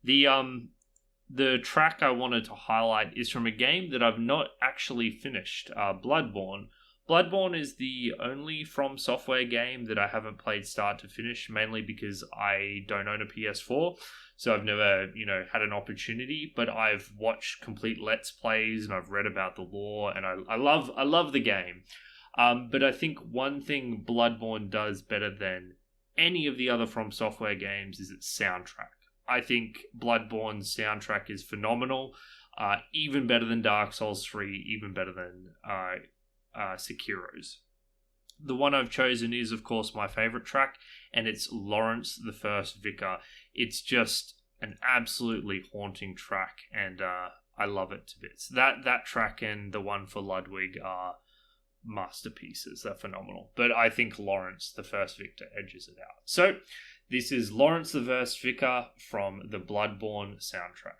The track I wanted to highlight is from a game that I've not actually finished, Bloodborne. Bloodborne is the only From Software game that I haven't played start to finish, mainly because I don't own a PS4, so I've never, had an opportunity, but I've watched complete Let's Plays and I've read about the lore, and I love the game. But I think one thing Bloodborne does better than any of the other From Software games is its soundtrack. I think Bloodborne's soundtrack is phenomenal, even better than Dark Souls 3, even better than Sekiro's. The one I've chosen is, of course, my favorite track, and it's Lawrence the First Vicar. It's just an absolutely haunting track, and I love it to bits. That track and the one for Ludwig are masterpieces. They're phenomenal. But I think Lawrence the First Victor edges it out. So this is Lawrence the First Vicar from the Bloodborne soundtrack.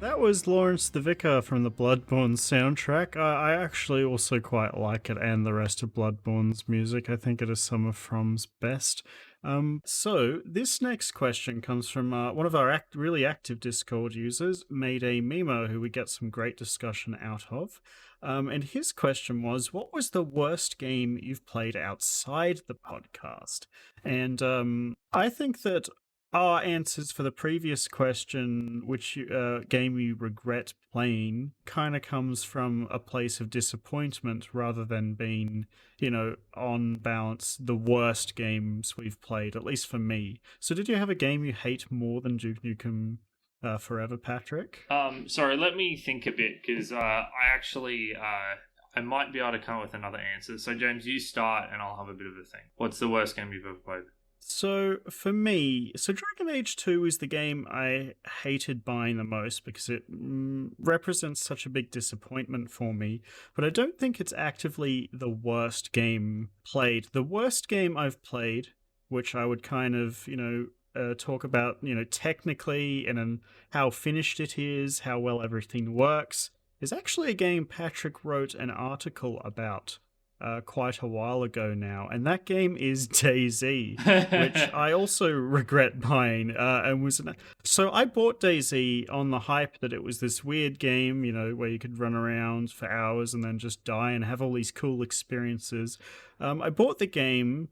That was Lawrence the Vicar from the Bloodborne soundtrack. I actually also quite like it and the rest of Bloodborne's music. I think it is some of From's best. So this next question comes from one of our really active Discord users, Made a Mimo, who we get some great discussion out of. And his question was, what was the worst game you've played outside the podcast? And I think that our answers for the previous question, which game you regret playing, kind of comes from a place of disappointment rather than being, on balance, the worst games we've played, at least for me. So did you have a game you hate more than Duke Nukem Forever, Patrick? Sorry, let me think a bit, because I might be able to come up with another answer. So James, you start and I'll have a bit of a think. What's the worst game you've ever played? So for me, Dragon Age 2 is the game I hated buying the most because it represents such a big disappointment for me, but I don't think it's actively the worst game played. The worst game I've played, which I would kind of, talk about, technically and how finished it is, how well everything works, is actually a game Patrick wrote an article about quite a while ago now, and that game is DayZ, which I also regret buying. So I bought DayZ on the hype that it was this weird game, where you could run around for hours and then just die and have all these cool experiences. I bought the game,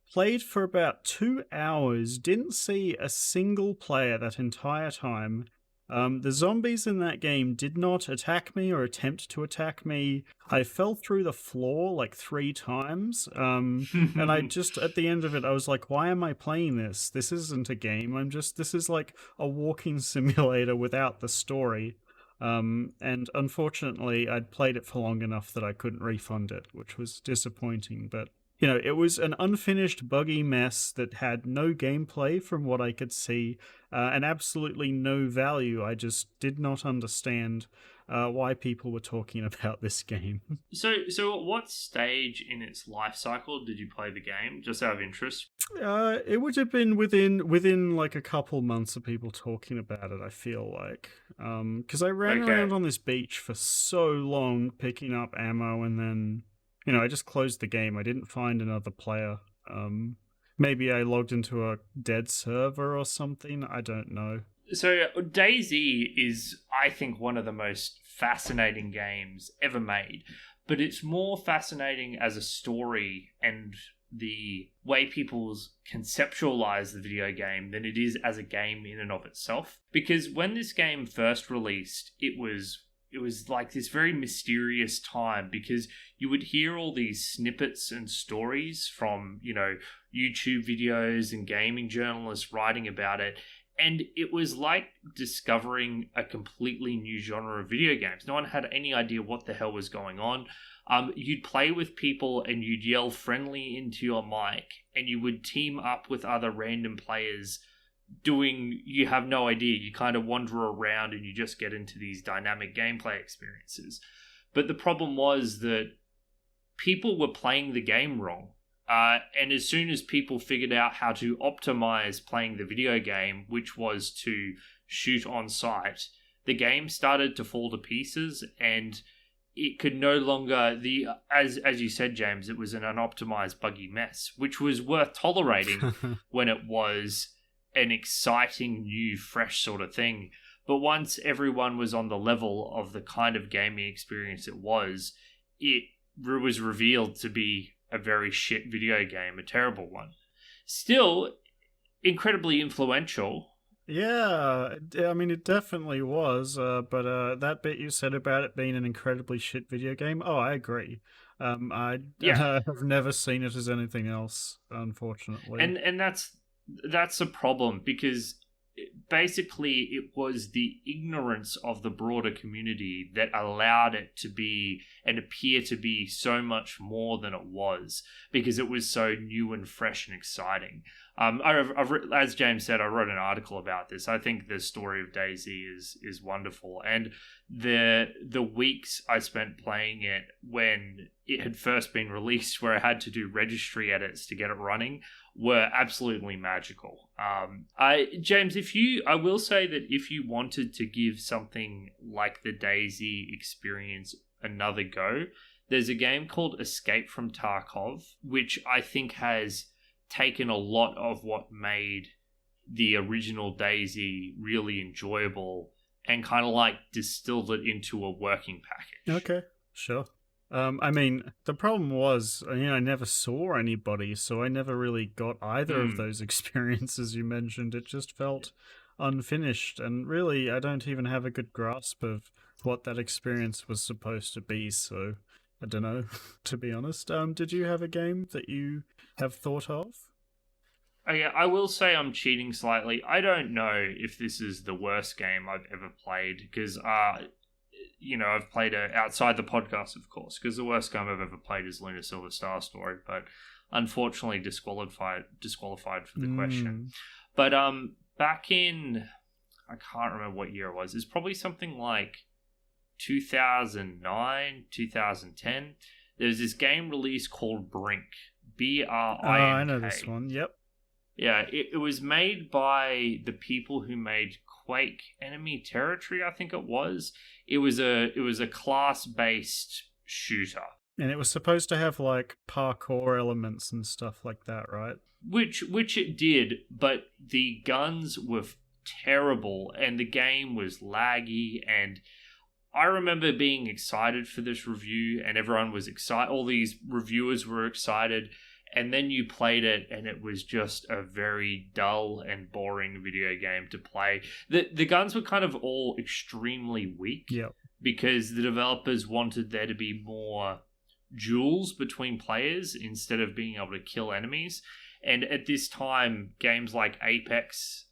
played for about 2 hours, didn't see a single player that entire time. The zombies in that game did not attack me or attempt to attack me. I fell through the floor like 3 times. And I just, at the end of it, I was like, why am I playing this? This isn't a game. This is like a walking simulator without the story. And unfortunately, I'd played it for long enough that I couldn't refund it, which was disappointing. But it was an unfinished, buggy mess that had no gameplay from what I could see, and absolutely no value. I just did not understand why people were talking about this game. So at what stage in its life cycle did you play the game, just out of interest? It would have been within like a couple months of people talking about it, I feel like. Because I ran around on this beach for so long, picking up ammo, and then I just closed the game. I didn't find another player. Maybe I logged into a dead server or something. I don't know. So DayZ is, I think, one of the most fascinating games ever made. But it's more fascinating as a story and the way people conceptualize the video game than it is as a game in and of itself. Because when this game first released, it was like this very mysterious time, because you would hear all these snippets and stories from, YouTube videos and gaming journalists writing about it. And it was like discovering a completely new genre of video games. No one had any idea what the hell was going on. You'd play with people and you'd yell friendly into your mic, and you would team up with other random players you have no idea. You kind of wander around and you just get into these dynamic gameplay experiences. But the problem was that people were playing the game wrong. And as soon as people figured out how to optimize playing the video game, which was to shoot on sight, the game started to fall to pieces, and it could no longer as you said, James, it was an unoptimized buggy mess, which was worth tolerating when it was an exciting new fresh sort of thing. But once everyone was on the level of the kind of gaming experience it was revealed to be a very shit video game, a terrible one. Still incredibly influential. Yeah, I mean, it definitely was, but that bit you said about it being an incredibly shit video game, oh, I agree. I have never seen it as anything else, unfortunately. And that's a problem, because basically it was the ignorance of the broader community that allowed it to be and appear to be so much more than it was, because it was so new and fresh and exciting. As James said, I wrote an article about this. I think the story of DayZ is wonderful, and the weeks I spent playing it when it had first been released, where I had to do registry edits to get it running, were absolutely magical. James, I will say that if you wanted to give something like the DayZ experience another go, there's a game called Escape from Tarkov, which I think has taken a lot of what made the original DayZ really enjoyable and kind of like distilled it into a working package. Okay, sure. I mean, the problem was, I never saw anybody, so I never really got either of those experiences you mentioned. It just felt unfinished, and really, I don't even have a good grasp of what that experience was supposed to be, so I don't know, to be honest. Did you have a game that you have thought of? I will say I'm cheating slightly. I don't know if this is the worst game I've ever played, because I've played outside the podcast, of course, because the worst game I've ever played is Lunar Silver Star Story, but unfortunately disqualified for the question. But back in, I can't remember what year it was. It's probably something like 2009, 2010. There's this game released called Brink. Brink. I know this one. Yep. Yeah, it was made by the people who made Quake Enemy Territory, I think it was. It was a class-based shooter. And it was supposed to have like parkour elements and stuff like that, right? Which it did, but the guns were terrible and the game was laggy, and I remember being excited for this review and everyone was excited. All these reviewers were excited. And then you played it, and it was just a very dull and boring video game to play. The guns were kind of all extremely weak, because the developers wanted there to be more duels between players instead of being able to kill enemies. And at this time, games like Apex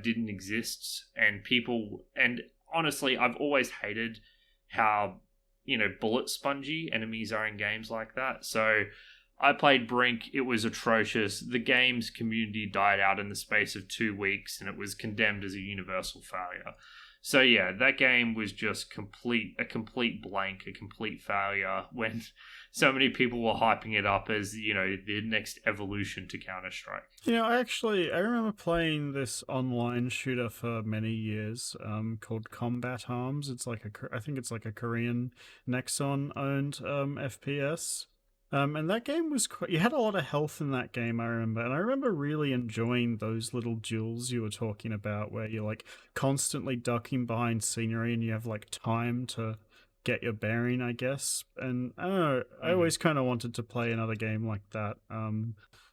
didn't exist, and honestly, I've always hated how bullet spongy enemies are in games like that. So I played Brink. It was atrocious. The game's community died out in the space of 2 weeks, and it was condemned as a universal failure. So yeah, that game was just a complete blank, a complete failure, when so many people were hyping it up as, the next evolution to Counter-Strike. I remember playing this online shooter for many years, called Combat Arms. I think it's like a Korean Nexon-owned FPS. And that game was you had a lot of health in that game, I remember. And I remember really enjoying those little duels you were talking about, where you're like constantly ducking behind scenery and you have like time to get your bearing, I guess. And I don't know, I always kind of wanted to play another game like that.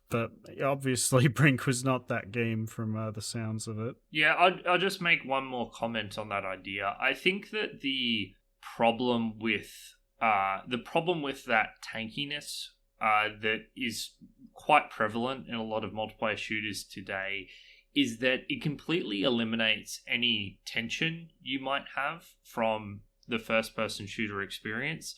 But obviously Brink was not that game from the sounds of it. Yeah, I'll just make one more comment on that idea. I think that the problem with that tankiness that is quite prevalent in a lot of multiplayer shooters today is that it completely eliminates any tension you might have from the first-person shooter experience.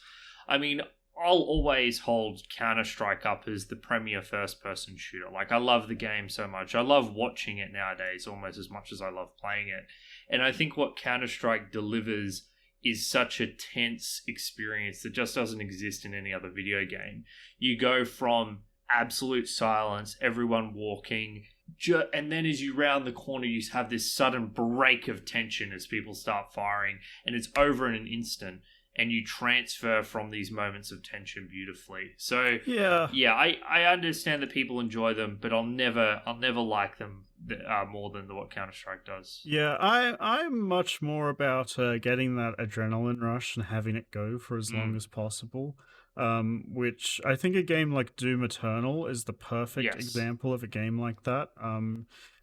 I mean, I'll always hold Counter-Strike up as the premier first-person shooter. Like, I love the game so much. I love watching it nowadays almost as much as I love playing it. And I think what Counter-Strike delivers is such a tense experience that just doesn't exist in any other video game. You go from absolute silence, everyone walking, and then as you round the corner, you have this sudden break of tension as people start firing, and it's over in an instant, and you transfer from these moments of tension beautifully. So Yeah. I understand that people enjoy them, but I'll never like them more than what Counter-Strike does. Yeah, I'm much more about getting that adrenaline rush and having it go for as long as possible. Which I think a game like Doom Eternal is the perfect example of a game like that.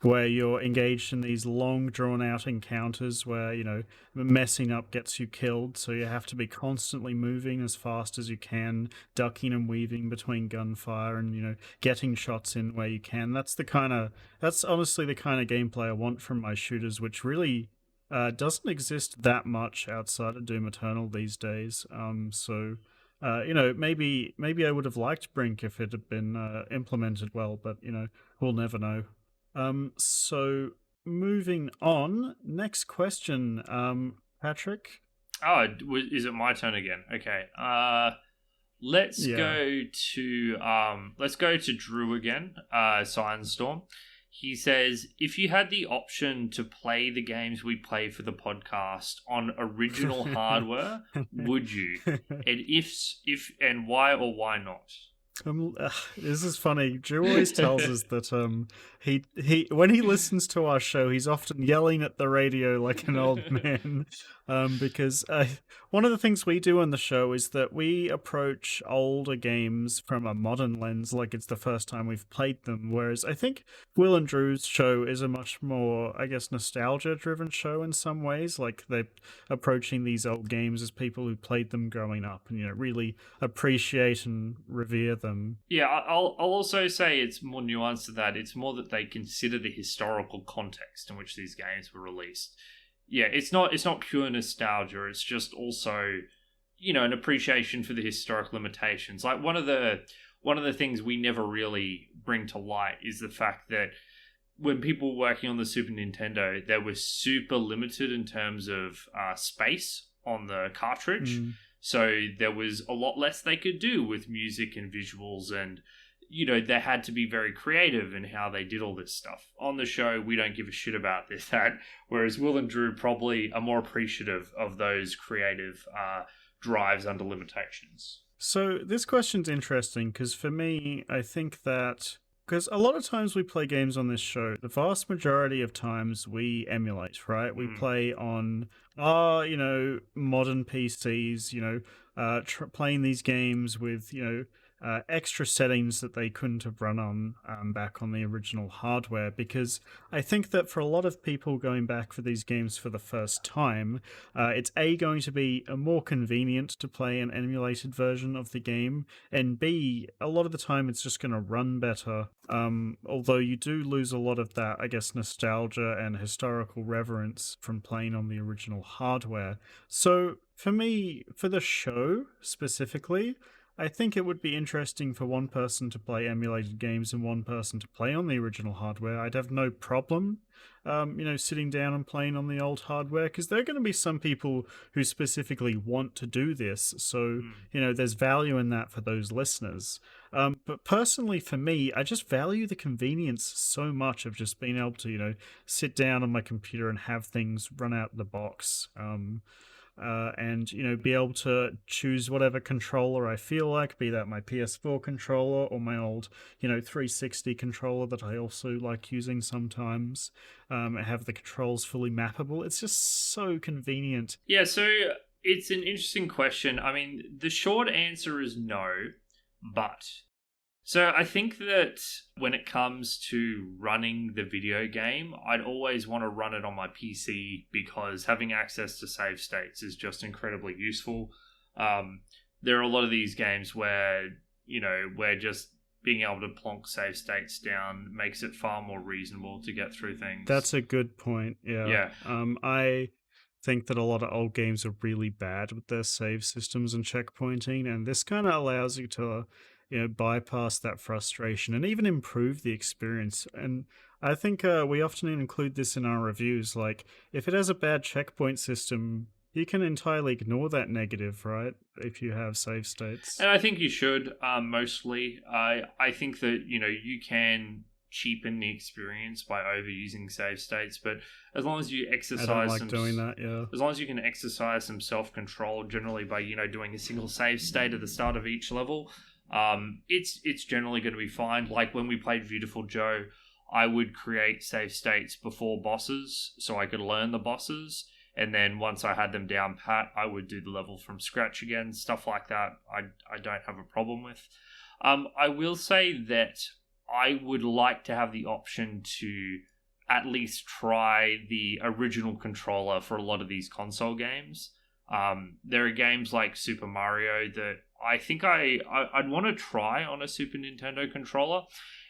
Where you're engaged in these long, drawn-out encounters where, you know, messing up gets you killed, so you have to be constantly moving as fast as you can, ducking and weaving between gunfire and, you know, getting shots in where you can. That's honestly the kind of gameplay I want from my shooters, which really doesn't exist that much outside of Doom Eternal these days. You know, maybe I would have liked Brink if it had been implemented well, but, you know, we'll never know. So moving on, next question, Patrick. Oh, is it my turn again? Okay. Let's go to Drew again. Signstorm. He says, if you had the option to play the games we play for the podcast on original hardware, would you? And if and why or why not? This is funny. Drew always tells us that he when he listens to our show, he's often yelling at the radio like an old man. Because one of the things we do on the show is that we approach older games from a modern lens, like it's the first time we've played them. Whereas I think Will and Drew's show is a much more, I guess, nostalgia-driven show in some ways. Like they're approaching these old games as people who played them growing up, and, you know, really appreciate and revere them. Yeah, I'll also say it's more nuanced than that. It's more that they consider the historical context in which these games were released. Yeah, it's not pure nostalgia. It's just also, you know, an appreciation for the historic limitations. Like one of the things we never really bring to light is the fact that when people were working on the Super Nintendo, they were super limited in terms of space on the cartridge. So there was a lot less they could do with music and visuals, and, you know, they had to be very creative in how they did all this stuff. On the show, we don't give a shit about that, whereas Will and Drew probably are more appreciative of those creative drives under limitations. So this question's interesting because for me, I think that because a lot of times we play games on this show, the vast majority of times we emulate, right? We play on, you know, modern PCs, you know, playing these games with, you know, extra settings that they couldn't have run on back on the original hardware, because I think that for a lot of people going back for these games for the first time, it's going to be more convenient to play an emulated version of the game, and B, a lot of the time it's just going to run better, although you do lose a lot of that, I guess, nostalgia and historical reverence from playing on the original hardware. So for me, for the show specifically, I think it would be interesting for one person to play emulated games and one person to play on the original hardware. I'd have no problem, you know, sitting down and playing on the old hardware, because there are going to be some people who specifically want to do this. So, you know, there's value in that for those listeners. But personally, for me, I just value the convenience so much of just being able to, you know, sit down on my computer and have things run out of the box. And, you know, be able to choose whatever controller I feel like, be that my PS4 controller or my old, you know, 360 controller that I also like using sometimes, have the controls fully mappable. It's just so convenient. Yeah, so it's an interesting question. I mean, the short answer is no, but... So I think that when it comes to running the video game, I'd always want to run it on my PC because having access to save states is just incredibly useful. There are a lot of these games where, you know, where just being able to plonk save states down makes it far more reasonable to get through things. That's a good point, yeah. I think that a lot of old games are really bad with their save systems and checkpointing, and this kind of allows you to, you know, bypass that frustration and even improve the experience. And I think we often include this in our reviews. Like, if it has a bad checkpoint system, you can entirely ignore that negative, right? If you have save states. And I think you should, mostly. I think that, you know, you can cheapen the experience by overusing save states, but as long as you exercise I don't like doing that, yeah. as long as you can exercise some self-control, generally by, doing a single save state at the start of each level, it's generally going to be fine. Like when we played Beautiful Joe, I would create save states before bosses so I could learn the bosses, and then once I had them down pat, I would do the level from scratch again. Stuff like that I don't have a problem with. I will say that I would like to have the option to at least try the original controller for a lot of these console games. There are games like Super Mario that I think I'd want to try on a Super Nintendo controller.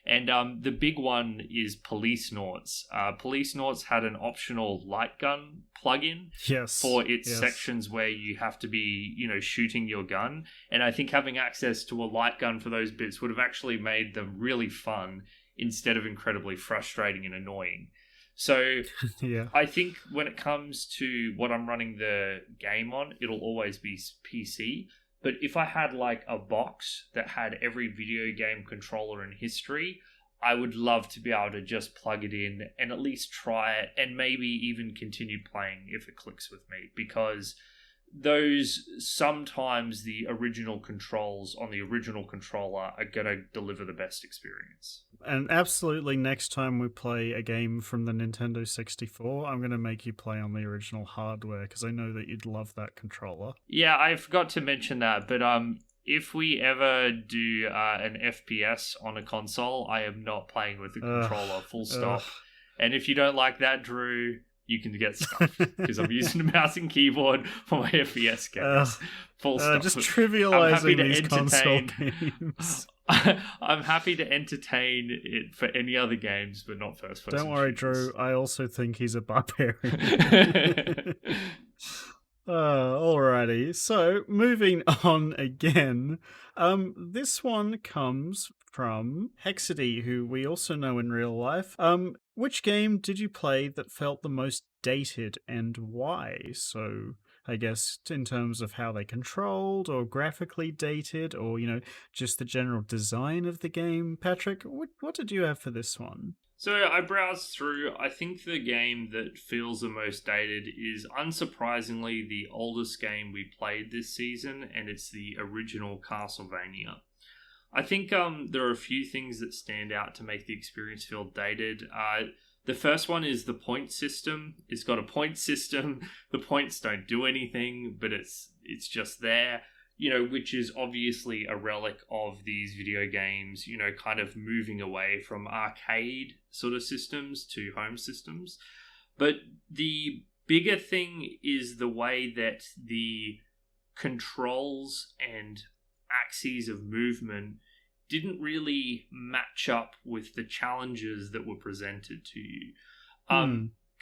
And the big one is Police Noughts. Police Noughts had an optional light gun plugin for its sections where you have to be, shooting your gun. And I think having access to a light gun for those bits would have actually made them really fun instead of incredibly frustrating and annoying. So I think when it comes to what I'm running the game on, it'll always be PC. But if I had like a box that had every video game controller in history, I would love to be able to just plug it in and at least try it and maybe even continue playing if it clicks with me. Because sometimes the original controls on the original controller are going to deliver the best experience. And absolutely, next time we play a game from the Nintendo 64, I'm going to make you play on the original hardware, because I know that you'd love that controller. Yeah, I forgot to mention that, but if we ever do an FPS on a console, I am not playing with the controller, full stop. And if you don't like that, Drew, you can get stuffed, because I'm using a mouse and keyboard for my FPS games. Full stop. Just trivializing these console games. I'm happy to entertain it for any other games, but not first person. Don't worry, Drew. I also think he's a barbarian. Alrighty. So, moving on again. This one comes from Hexady, who we also know in real life. Which game did you play that felt the most dated, and why? So, I guess in terms of how they controlled or graphically dated, or, just the general design of the game. Patrick, what did you have for this one? So I browsed through. I think the game that feels the most dated is, unsurprisingly, the oldest game we played this season, and it's the original Castlevania. I think there are a few things that stand out to make the experience feel dated. The first one is the point system. It's got a point system. The points don't do anything, but it's just there, which is obviously a relic of these video games, kind of moving away from arcade sort of systems to home systems. But the bigger thing is the way that the controls and axes of movement didn't really match up with the challenges that were presented to you.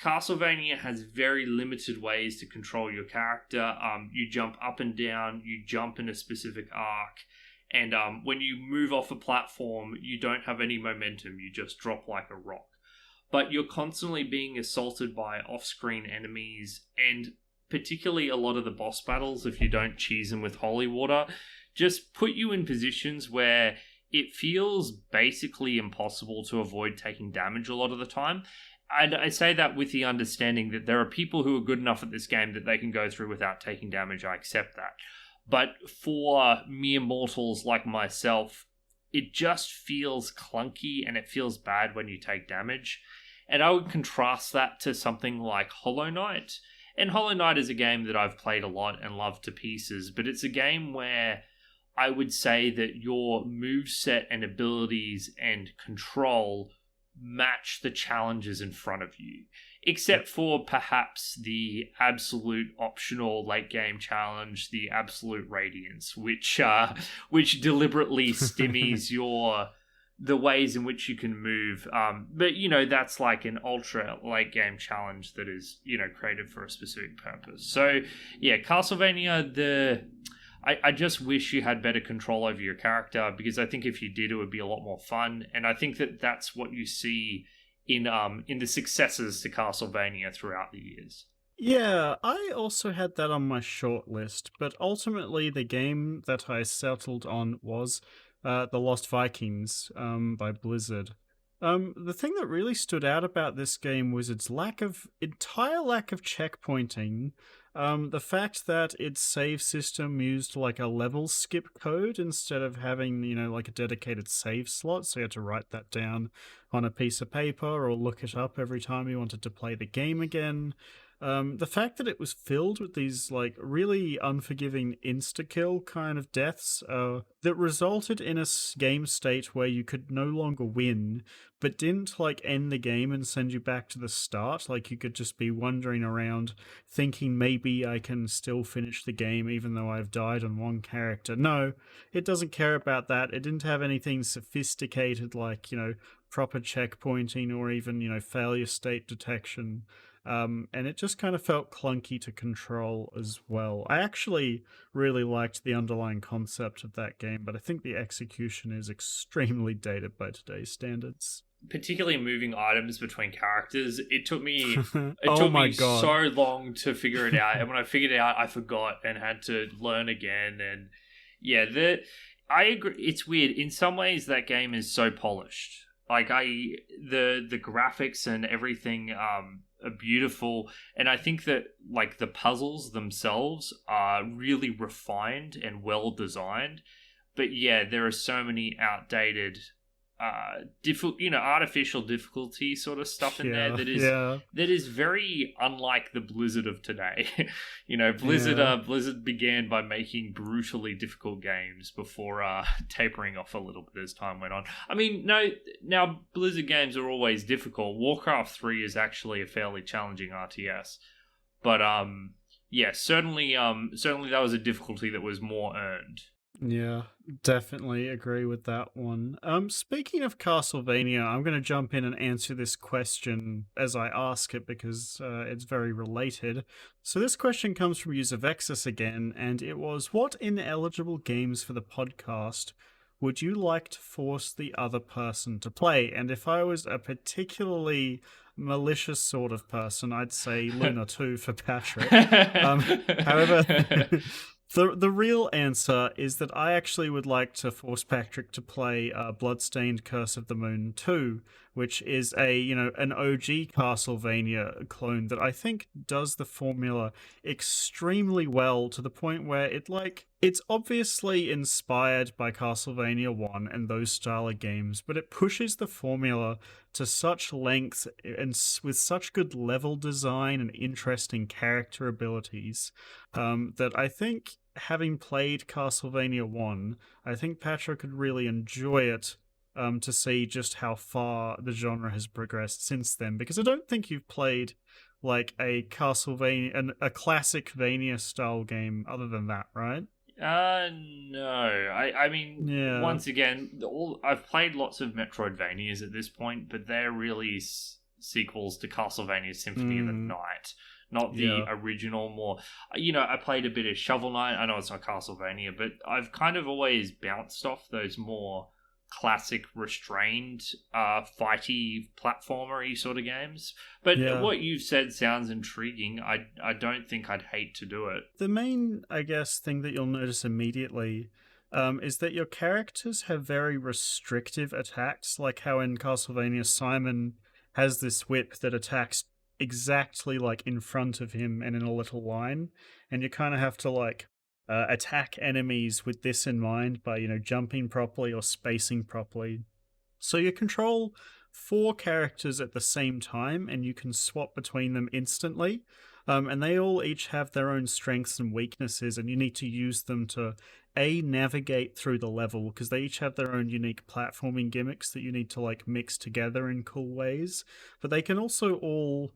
Castlevania has very limited ways to control your character. You jump up and down, you jump in a specific arc, and when you move off a platform, you don't have any momentum, you just drop like a rock. But you're constantly being assaulted by off-screen enemies, and particularly a lot of the boss battles, if you don't cheese them with holy water, just put you in positions where it feels basically impossible to avoid taking damage a lot of the time. And I say that with the understanding that there are people who are good enough at this game that they can go through without taking damage. I accept that. But for mere mortals like myself, it just feels clunky and it feels bad when you take damage. And I would contrast that to something like Hollow Knight. And Hollow Knight is a game that I've played a lot and loved to pieces, but it's a game where I would say that your moveset and abilities and control match the challenges in front of you, except for perhaps the absolute optional late game challenge, the Absolute Radiance, which deliberately stymies the ways in which you can move. But that's like an ultra late game challenge that is created for a specific purpose. So yeah, Castlevania, I just wish you had better control over your character, because I think if you did, it would be a lot more fun. And I think that that's what you see in the successors to Castlevania throughout the years. Yeah, I also had that on my short list, but ultimately the game that I settled on was The Lost Vikings by Blizzard. The thing that really stood out about this game was its entire lack of checkpointing. The fact that its save system used like a level skip code instead of having, like a dedicated save slot, so you had to write that down on a piece of paper or look it up every time you wanted to play the game again. The fact that it was filled with these like really unforgiving insta-kill kind of deaths that resulted in a game state where you could no longer win, but didn't like end the game and send you back to the start. Like you could just be wandering around thinking maybe I can still finish the game even though I've died on one character. No, it doesn't care about that. It didn't have anything sophisticated like, proper checkpointing or even, failure state detection. And it just kind of felt clunky to control as well. I actually really liked the underlying concept of that game, but I think the execution is extremely dated by today's standards. Particularly moving items between characters, it took me God. so long to figure it out, and when I figured it out, I forgot and had to learn again. And yeah, I agree. It's weird. In some ways, that game is so polished. Like the graphics and everything are beautiful, and I think that like the puzzles themselves are really refined and well designed. But yeah, there are so many outdated artificial difficulty sort of stuff in there that is very unlike the Blizzard of today. Blizzard began by making brutally difficult games before tapering off a little bit as time went on. I mean, no, now Blizzard games are always difficult. Warcraft 3 is actually a fairly challenging RTS, but certainly that was a difficulty that was more earned. Yeah, definitely agree with that one. Speaking of Castlevania, I'm going to jump in and answer this question as I ask it because it's very related. So this question comes from user Vexus again, and it was, what ineligible games for the podcast would you like to force the other person to play? And if I was a particularly malicious sort of person, I'd say Luna 2 for Patrick. However... The real answer is that I actually would like to force Patrick to play Bloodstained Curse of the Moon 2, which is an OG Castlevania clone that I think does the formula extremely well, to the point where it's obviously inspired by Castlevania 1 and those style of games, but it pushes the formula to such length and with such good level design and interesting character abilities that I think, having played Castlevania 1, I think Patrick could really enjoy it to see just how far the genre has progressed since then. Because I don't think you've played like a Castlevania, a classic Vania style game other than that, right? No. I mean, once again, I've played lots of Metroidvanias at this point, but they're really sequels to Castlevania Symphony of the Night, not the original. More, I played a bit of Shovel Knight. I know it's not Castlevania, but I've kind of always bounced off those more classic restrained fighty platformery sort of games. But what you've said sounds intriguing. I don't think I'd hate to do it. The main, I guess, thing that you'll notice immediately is that your characters have very restrictive attacks, like how in Castlevania Simon has this whip that attacks exactly like in front of him and in a little line, and you kind of have to like attack enemies with this in mind by, jumping properly or spacing properly. So you control 4 characters at the same time, and you can swap between them instantly. And they all each have their own strengths and weaknesses, and you need to use them to, navigate through the level, because they each have their own unique platforming gimmicks that you need to, like, mix together in cool ways. But they can also all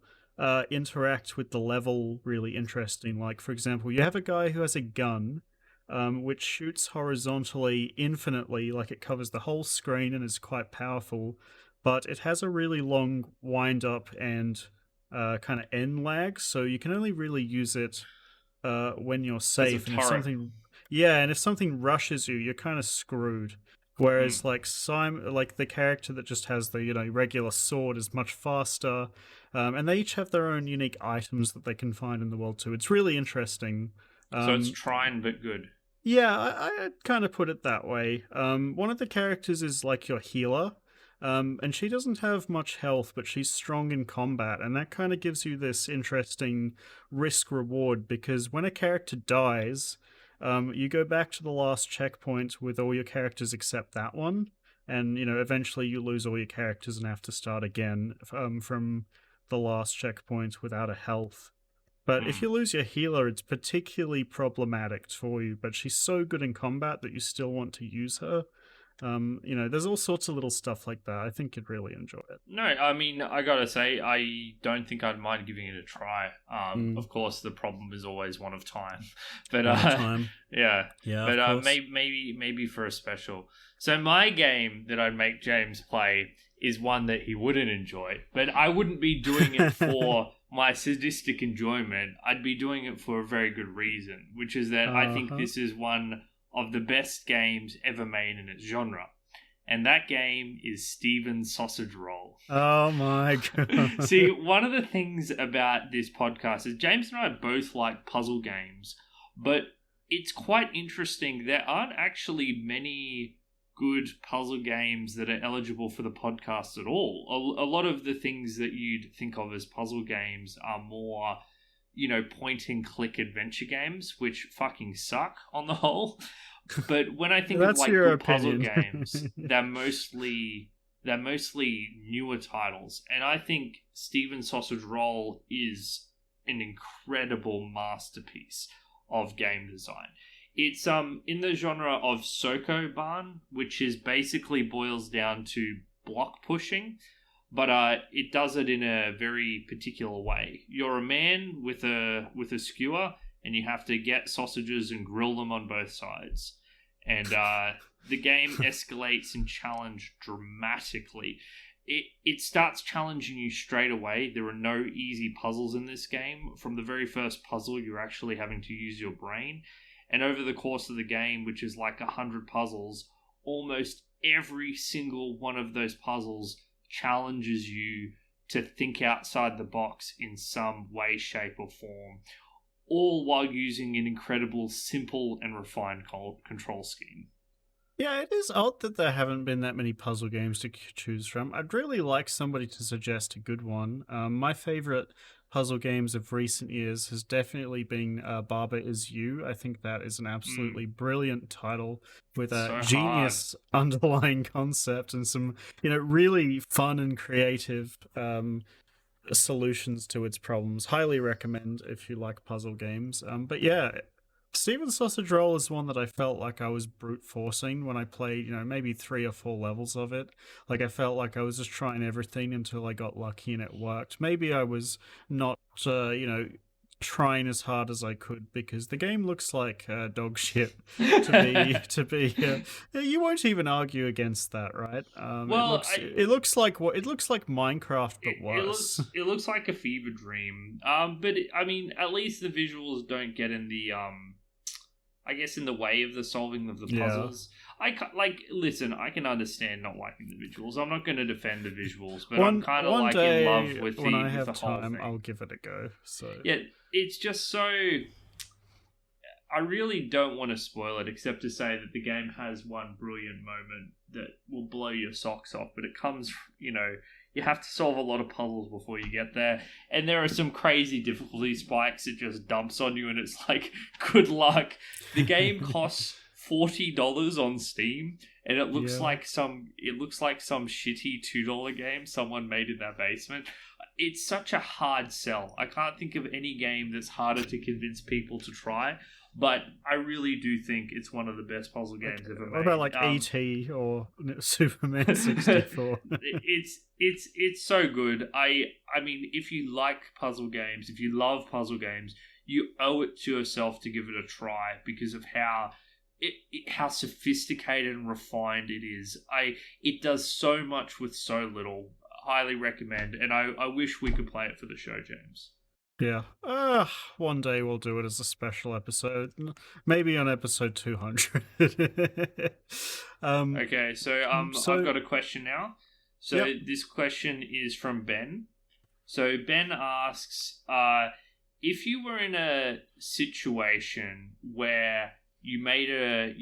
interact with the level really interesting. Like, for example, you have a guy who has a gun which shoots horizontally infinitely, like it covers the whole screen and is quite powerful, but it has a really long wind up and kind of end lag, so you can only really use it when you're safe. And if something rushes you, you're kind of screwed. Whereas like the character that just has the regular sword is much faster, and they each have their own unique items that they can find in the world too. It's really interesting. So it's trying but good. Yeah, I kind of put it that way. One of the characters is like your healer, And she doesn't have much health, but she's strong in combat, and that kind of gives you this interesting risk-reward, because when a character dies, you go back to the last checkpoint with all your characters except that one, and, eventually you lose all your characters and have to start again from the last checkpoint without a health. But if you lose your healer, it's particularly problematic for you, but she's so good in combat that you still want to use her. There's all sorts of little stuff like that. I think you'd really enjoy it. No, I mean, I gotta say, I don't think I'd mind giving it a try. Of course, the problem is always one of time. But time. yeah, but maybe for a special. So my game that I'd make James play is one that he wouldn't enjoy, but I wouldn't be doing it for my sadistic enjoyment. I'd be doing it for a very good reason, which is that I think this is one of the best games ever made in its genre. And that game is Steven's Sausage Roll. Oh my god. See, one of the things about this podcast is James and I both like puzzle games, but it's quite interesting. There aren't actually many good puzzle games that are eligible for the podcast at all. A lot of the things that you'd think of as puzzle games are more, point and click adventure games, which fucking suck on the whole. But when I think of like good puzzle games, they're mostly newer titles, and I think Steven's Sausage Roll is an incredible masterpiece of game design. It's in the genre of Sokoban, which is basically boils down to block pushing, but it does it in a very particular way. You're a man with a skewer, and you have to get sausages and grill them on both sides. And the game escalates in challenge dramatically. It starts challenging you straight away. There are no easy puzzles in this game. From the very first puzzle, you're actually having to use your brain. And over the course of the game, which is like 100 puzzles, almost every single one of those puzzles challenges you to think outside the box in some way, shape, or form, all while using an incredible, simple, and refined control scheme. Yeah, it is odd that there haven't been that many puzzle games to choose from. I'd really like somebody to suggest a good one. My favorite puzzle games of recent years has definitely been Baba Is You. I think that is an absolutely brilliant title with a genius underlying concept and some, really fun and creative solutions to its problems. Highly recommend if you like puzzle games. But yeah, Steven's Sausage Roll is one that I felt like I was brute forcing when I played, maybe 3 or 4 levels of it. Like, I felt like I was just trying everything until I got lucky and it worked. Maybe I was not, trying as hard as I could, because the game looks like dog shit to be. You won't even argue against that, right? Well, it looks like Minecraft, but worse. It looks like a fever dream. But at least the visuals don't get in the I guess in the way of the solving of the puzzles. Yeah. Listen, I can understand not liking the visuals. I'm not going to defend the visuals, but I'm kind of like in love with when I have the whole time, thing. I'll give it a go. So yeah, it's just so. I really don't want to spoil it, except to say that the game has one brilliant moment that will blow your socks off. But it comes, you have to solve a lot of puzzles before you get there. And there are some crazy difficulty spikes it just dumps on you, and it's like, good luck. The game costs $40 on Steam, and it looks like some shitty $2 game someone made in their basement. It's such a hard sell. I can't think of any game that's harder to convince people to try. But I really do think it's one of the best puzzle games ever made. What about like E.T. or Superman 64? It's so good. I mean, if you like puzzle games, if you love puzzle games, you owe it to yourself to give it a try because of how sophisticated and refined it is. It does so much with so little. Highly recommend, and I wish we could play it for the show, James. Yeah. One day we'll do it as a special episode. Maybe on episode 200. Okay, so I've got a question now. So This question is from Ben. So Ben asks, if you were in a situation where you made a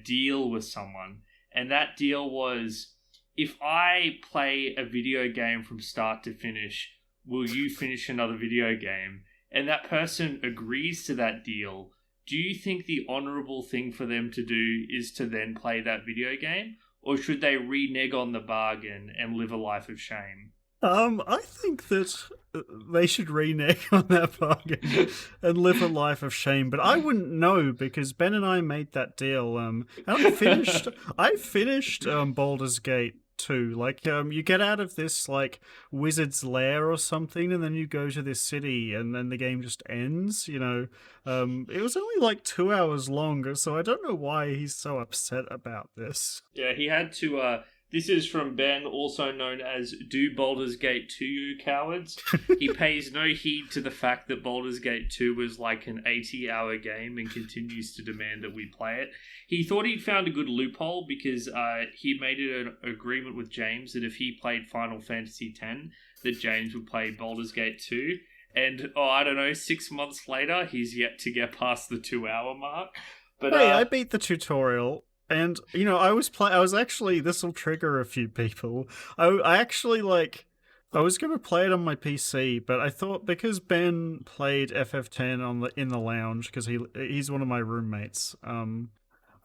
deal with someone, and that deal was if I play a video game from start to finish, will you finish another video game? And that person agrees to that deal. Do you think the honourable thing for them to do is to then play that video game? Or should they renege on the bargain and live a life of shame? I think that they should renege on that bargain and live a life of shame. But I wouldn't know because Ben and I made that deal. And I finished Baldur's Gate 2. Like, you get out of this like wizard's lair or something, and then you go to this city, and then the game just ends. You know, it was only like 2 hours longer, so I don't know why he's so upset about this. Yeah, he had to. This is from Ben, also known as Do Baldur's Gate 2, you cowards. He pays no heed to the fact that Baldur's Gate 2 was like an 80-hour game and continues to demand that we play it. He thought he'd found a good loophole because he made an agreement with James that if he played Final Fantasy X, that James would play Baldur's Gate 2. And, I don't know, 6 months later, he's yet to get past the 2-hour mark. But hey, I beat the tutorial. And, you know, I was actually, this will trigger a few people. I was going to play it on my PC, but I thought because Ben played FF10 in the lounge, because he's one of my roommates, and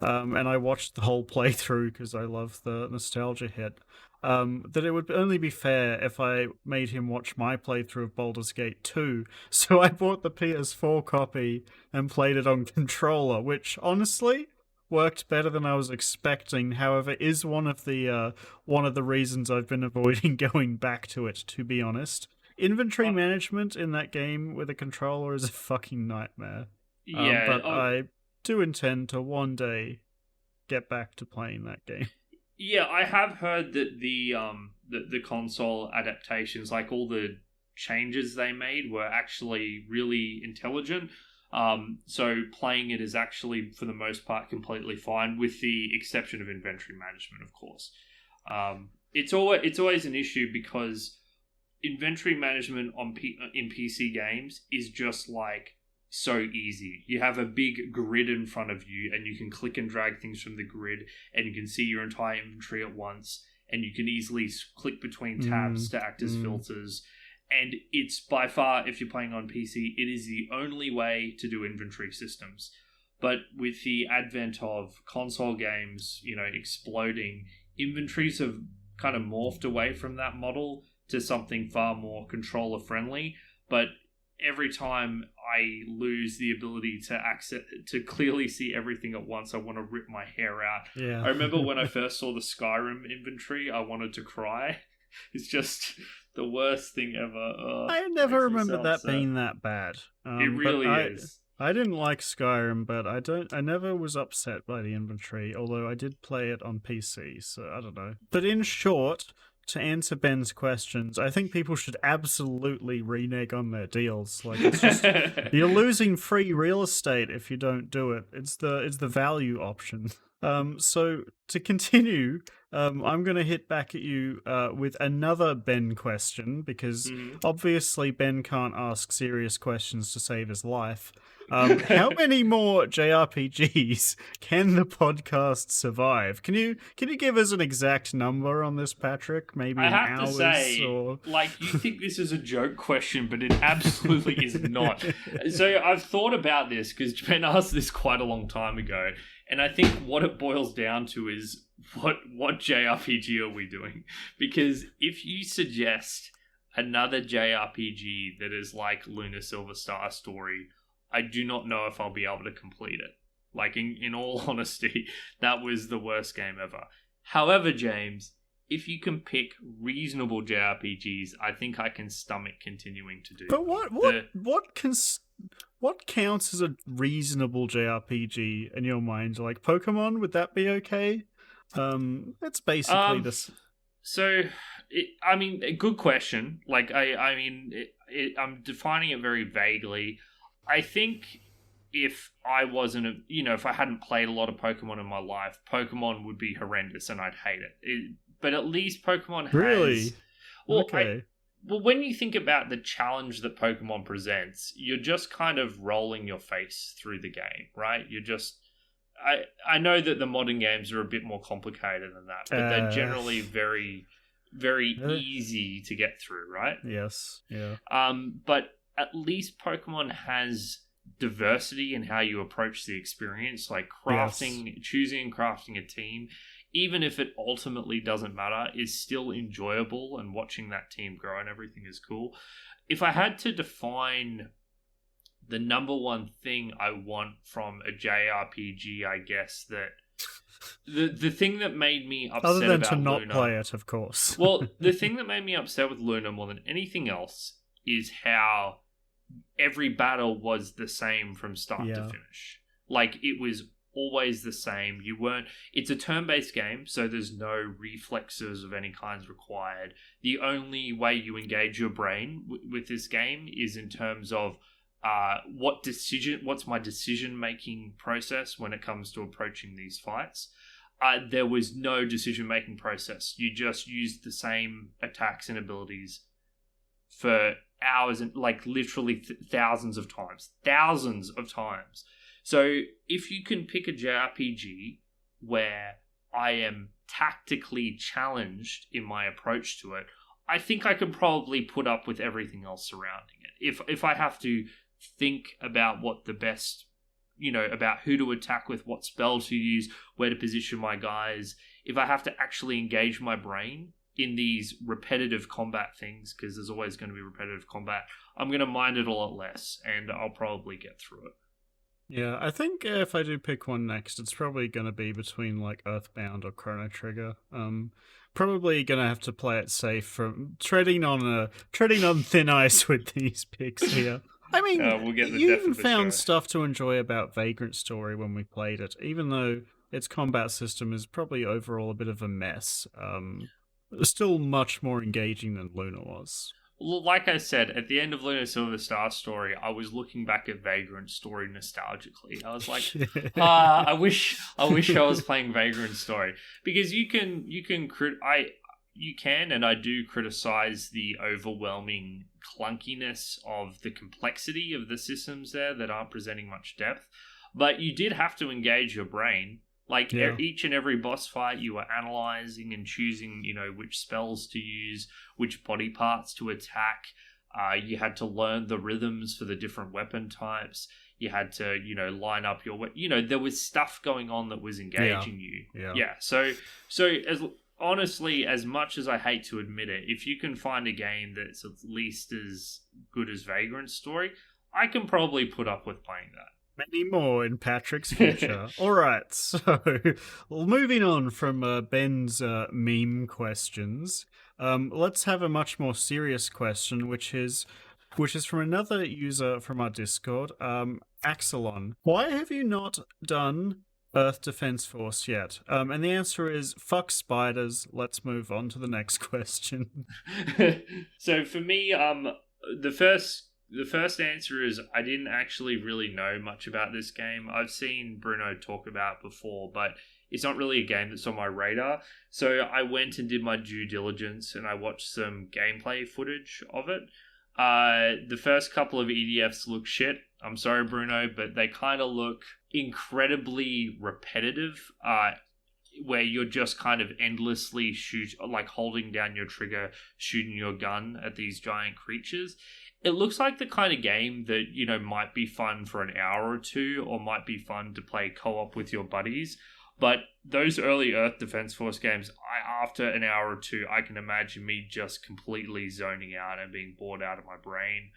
I watched the whole playthrough because I love the nostalgia hit, that it would only be fair if I made him watch my playthrough of Baldur's Gate 2. So I bought the PS4 copy and played it on controller, which, honestly, worked better than I was expecting. However, is one of the reasons I've been avoiding going back to it, to be honest. Inventory management in that game with a controller is a fucking nightmare. Yeah, but I do intend to one day get back to playing that game. Yeah, I have heard that the console adaptations, like all the changes they made, were actually really intelligent. So playing it is actually, for the most part, completely fine, with the exception of inventory management, of course. It's always an issue because inventory management in PC games is just like so easy. You have a big grid in front of you, and you can click and drag things from the grid, and you can see your entire inventory at once, and you can easily click between tabs to act as filters. And it's by far, if you're playing on PC, it is the only way to do inventory systems. But with the advent of console games, you know, exploding, inventories have kind of morphed away from that model to something far more controller friendly. But every time I lose the ability to clearly see everything at once, I want to rip my hair out. Yeah. I remember when I first saw the Skyrim inventory, I wanted to cry. It's just the worst thing ever. I never remember that being that bad. It really is. I didn't like Skyrim, but I never was upset by the inventory, although I did play it on PC, so I don't know. But in short, to answer Ben's questions, I think people should absolutely renege on their deals. Like, it's just, you're losing free real estate if you don't do it. It's the value option. So to continue, I'm going to hit back at you with another Ben question, because obviously Ben can't ask serious questions to save his life. How many more JRPGs can the podcast survive? Can you give us an exact number on this, Patrick? Maybe in hours? To say, or... like, you think this is a joke question, but it absolutely is not. So I've thought about this because Ben asked this quite a long time ago, and I think what it boils down to is what JRPG are we doing? Because if you suggest another JRPG that is like Lunar Silver Star Story, I do not know if I'll be able to complete it. Like, in all honesty, that was the worst game ever. However, James, if you can pick reasonable JRPGs, I think I can stomach continuing to do. But what counts as a reasonable JRPG in your mind? Like Pokemon, would that be okay? It's basically this. So, a good question. Like, I'm defining it very vaguely. I think if I wasn't, if I hadn't played a lot of Pokemon in my life, Pokemon would be horrendous and I'd hate it. But at least Pokemon has... Really? Well, okay. When you think about the challenge that Pokemon presents, you're just kind of rolling your face through the game, right? You're just... I know that the modern games are a bit more complicated than that, but they're generally very, very easy to get through, right? Yes, yeah. But at least Pokemon has diversity in how you approach the experience, like choosing and crafting a team, even if it ultimately doesn't matter, is still enjoyable, and watching that team grow and everything is cool. If I had to define the number one thing I want from a JRPG, I guess that the thing that made me upset other than about to not Luna, play it, of course. well, the thing that made me upset with Luna more than anything else is how every battle was the same from start to finish. Like, it was always the same. It's a turn-based game, so there's no reflexes of any kinds required. The only way you engage your brain with this game is in terms of what's my decision-making process when it comes to approaching these fights. There was no decision-making process. You just used the same attacks and abilities for hours, and like literally thousands of times. So if you can pick a JRPG where I am tactically challenged in my approach to it, I think I can probably put up with everything else surrounding it. If I have to think about what the best, about who to attack with, what spell to use, where to position my guys, if I have to actually engage my brain in these repetitive combat things, because there's always going to be repetitive combat, I'm going to mind it a lot less, and I'll probably get through it. Yeah, I think if I do pick one next, it's probably going to be between like Earthbound or Chrono Trigger. Probably going to have to play it safe from treading on thin ice with these picks here. I mean, you even found stuff to enjoy about Vagrant Story when we played it, even though its combat system is probably overall a bit of a mess. Still much more engaging than Luna was. Like I said, at the end of Luna Silver Star Story, I was looking back at Vagrant Story nostalgically. I was like, I wish I was playing Vagrant Story, because you can and I do criticize the overwhelming clunkiness of the complexity of the systems there that aren't presenting much depth. But you did have to engage your brain. Like, each and every boss fight, you were analyzing and choosing, which spells to use, which body parts to attack. You had to learn the rhythms for the different weapon types. You had to, line up your... there was stuff going on that was engaging you. Yeah. So honestly, as much as I hate to admit it, if you can find a game that's at least as good as Vagrant Story, I can probably put up with playing that. Many more in Patrick's future. All right, so moving on from Ben's meme questions, let's have a much more serious question, which is from another user from our Discord, Axelon. Why have you not done Earth Defense Force yet? And the answer is, fuck spiders. Let's move on to the next question. So for me, the first answer is I didn't actually really know much about this game. I've seen Bruno talk about it before, but it's not really a game that's on my radar. So I went and did my due diligence, and I watched some gameplay footage of it. The first couple of EDFs look shit. I'm sorry, Bruno, but they kind of look incredibly repetitive, where you're just kind of endlessly holding down your trigger, shooting your gun at these giant creatures. It looks like the kind of game that, might be fun for an hour or two, or might be fun to play co-op with your buddies. But those early Earth Defense Force games, after an hour or two, I can imagine me just completely zoning out and being bored out of my brain.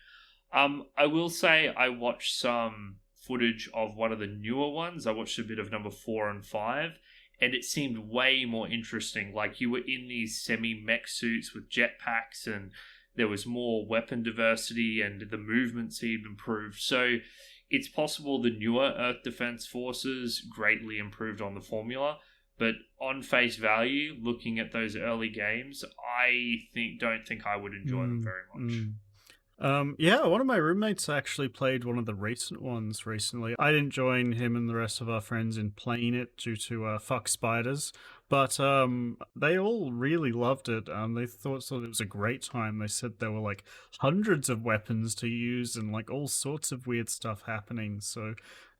I will say I watched some footage of one of the newer ones. I watched a bit of number 4 and 5, and it seemed way more interesting. Like, you were in these semi-mech suits with jetpacks, and there was more weapon diversity, and the movement seemed improved. So it's possible the newer Earth Defense Forces greatly improved on the formula, but on face value, looking at those early games, I don't think I would enjoy them very much. Yeah, one of my roommates actually played one of the recent ones recently. I didn't join him and the rest of our friends in playing it due to fuck spiders, But they all really loved it. They thought it was a great time. They said there were like hundreds of weapons to use and like all sorts of weird stuff happening. So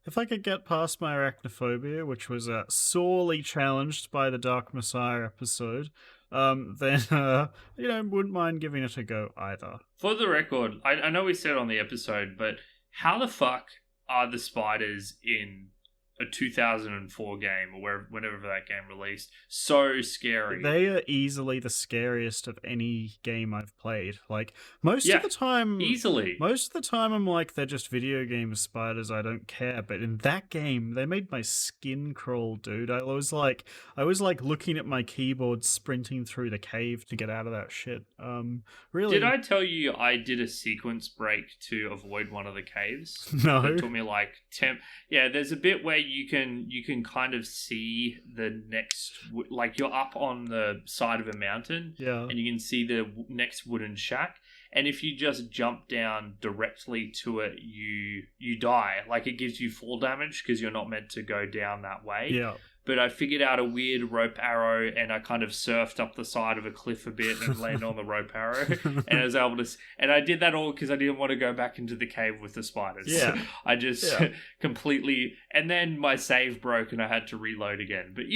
if I could get past my arachnophobia, which was sorely challenged by the Dark Messiah episode, then wouldn't mind giving it a go either. For the record, I know we said on the episode, but how the fuck are the spiders in a 2004 game, or whenever that game released, so scary? They are easily the scariest of any game I've played. Like, most of the time, I'm like, they're just video game spiders, I don't care. But in that game, they made my skin crawl, dude. I was like looking at my keyboard, sprinting through the cave to get out of that shit. Really. Did I tell you I did a sequence break to avoid one of the caves? No. It took me like 10. Yeah, there's a bit where you can kind of see the next, like you're up on the side of a mountain, yeah, and you can see the next wooden shack, and if you just jump down directly to it, you die. Like, it gives you fall damage because you're not meant to go down that way. Yeah. But I figured out a weird rope arrow, and I kind of surfed up the side of a cliff a bit and landed on the rope arrow. And I was able to... And I did that all because I didn't want to go back into the cave with the spiders. Yeah. I just completely... And then my save broke and I had to reload again. But,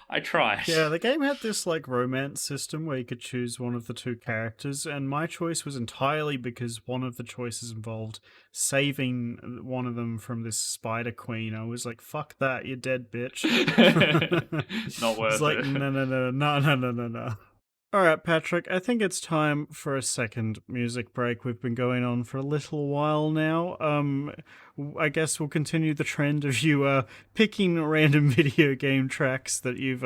I tried. Yeah, the game had this, like, romance system where you could choose one of the two characters, and my choice was entirely because one of the choices involved saving one of them from this spider queen. I was like, fuck that, you're dead, bitch. Not worth it's like, it. No. All right, Patrick, I think it's time for a second music break. We've been going on for a little while now. I guess we'll continue the trend of you picking random video game tracks that you've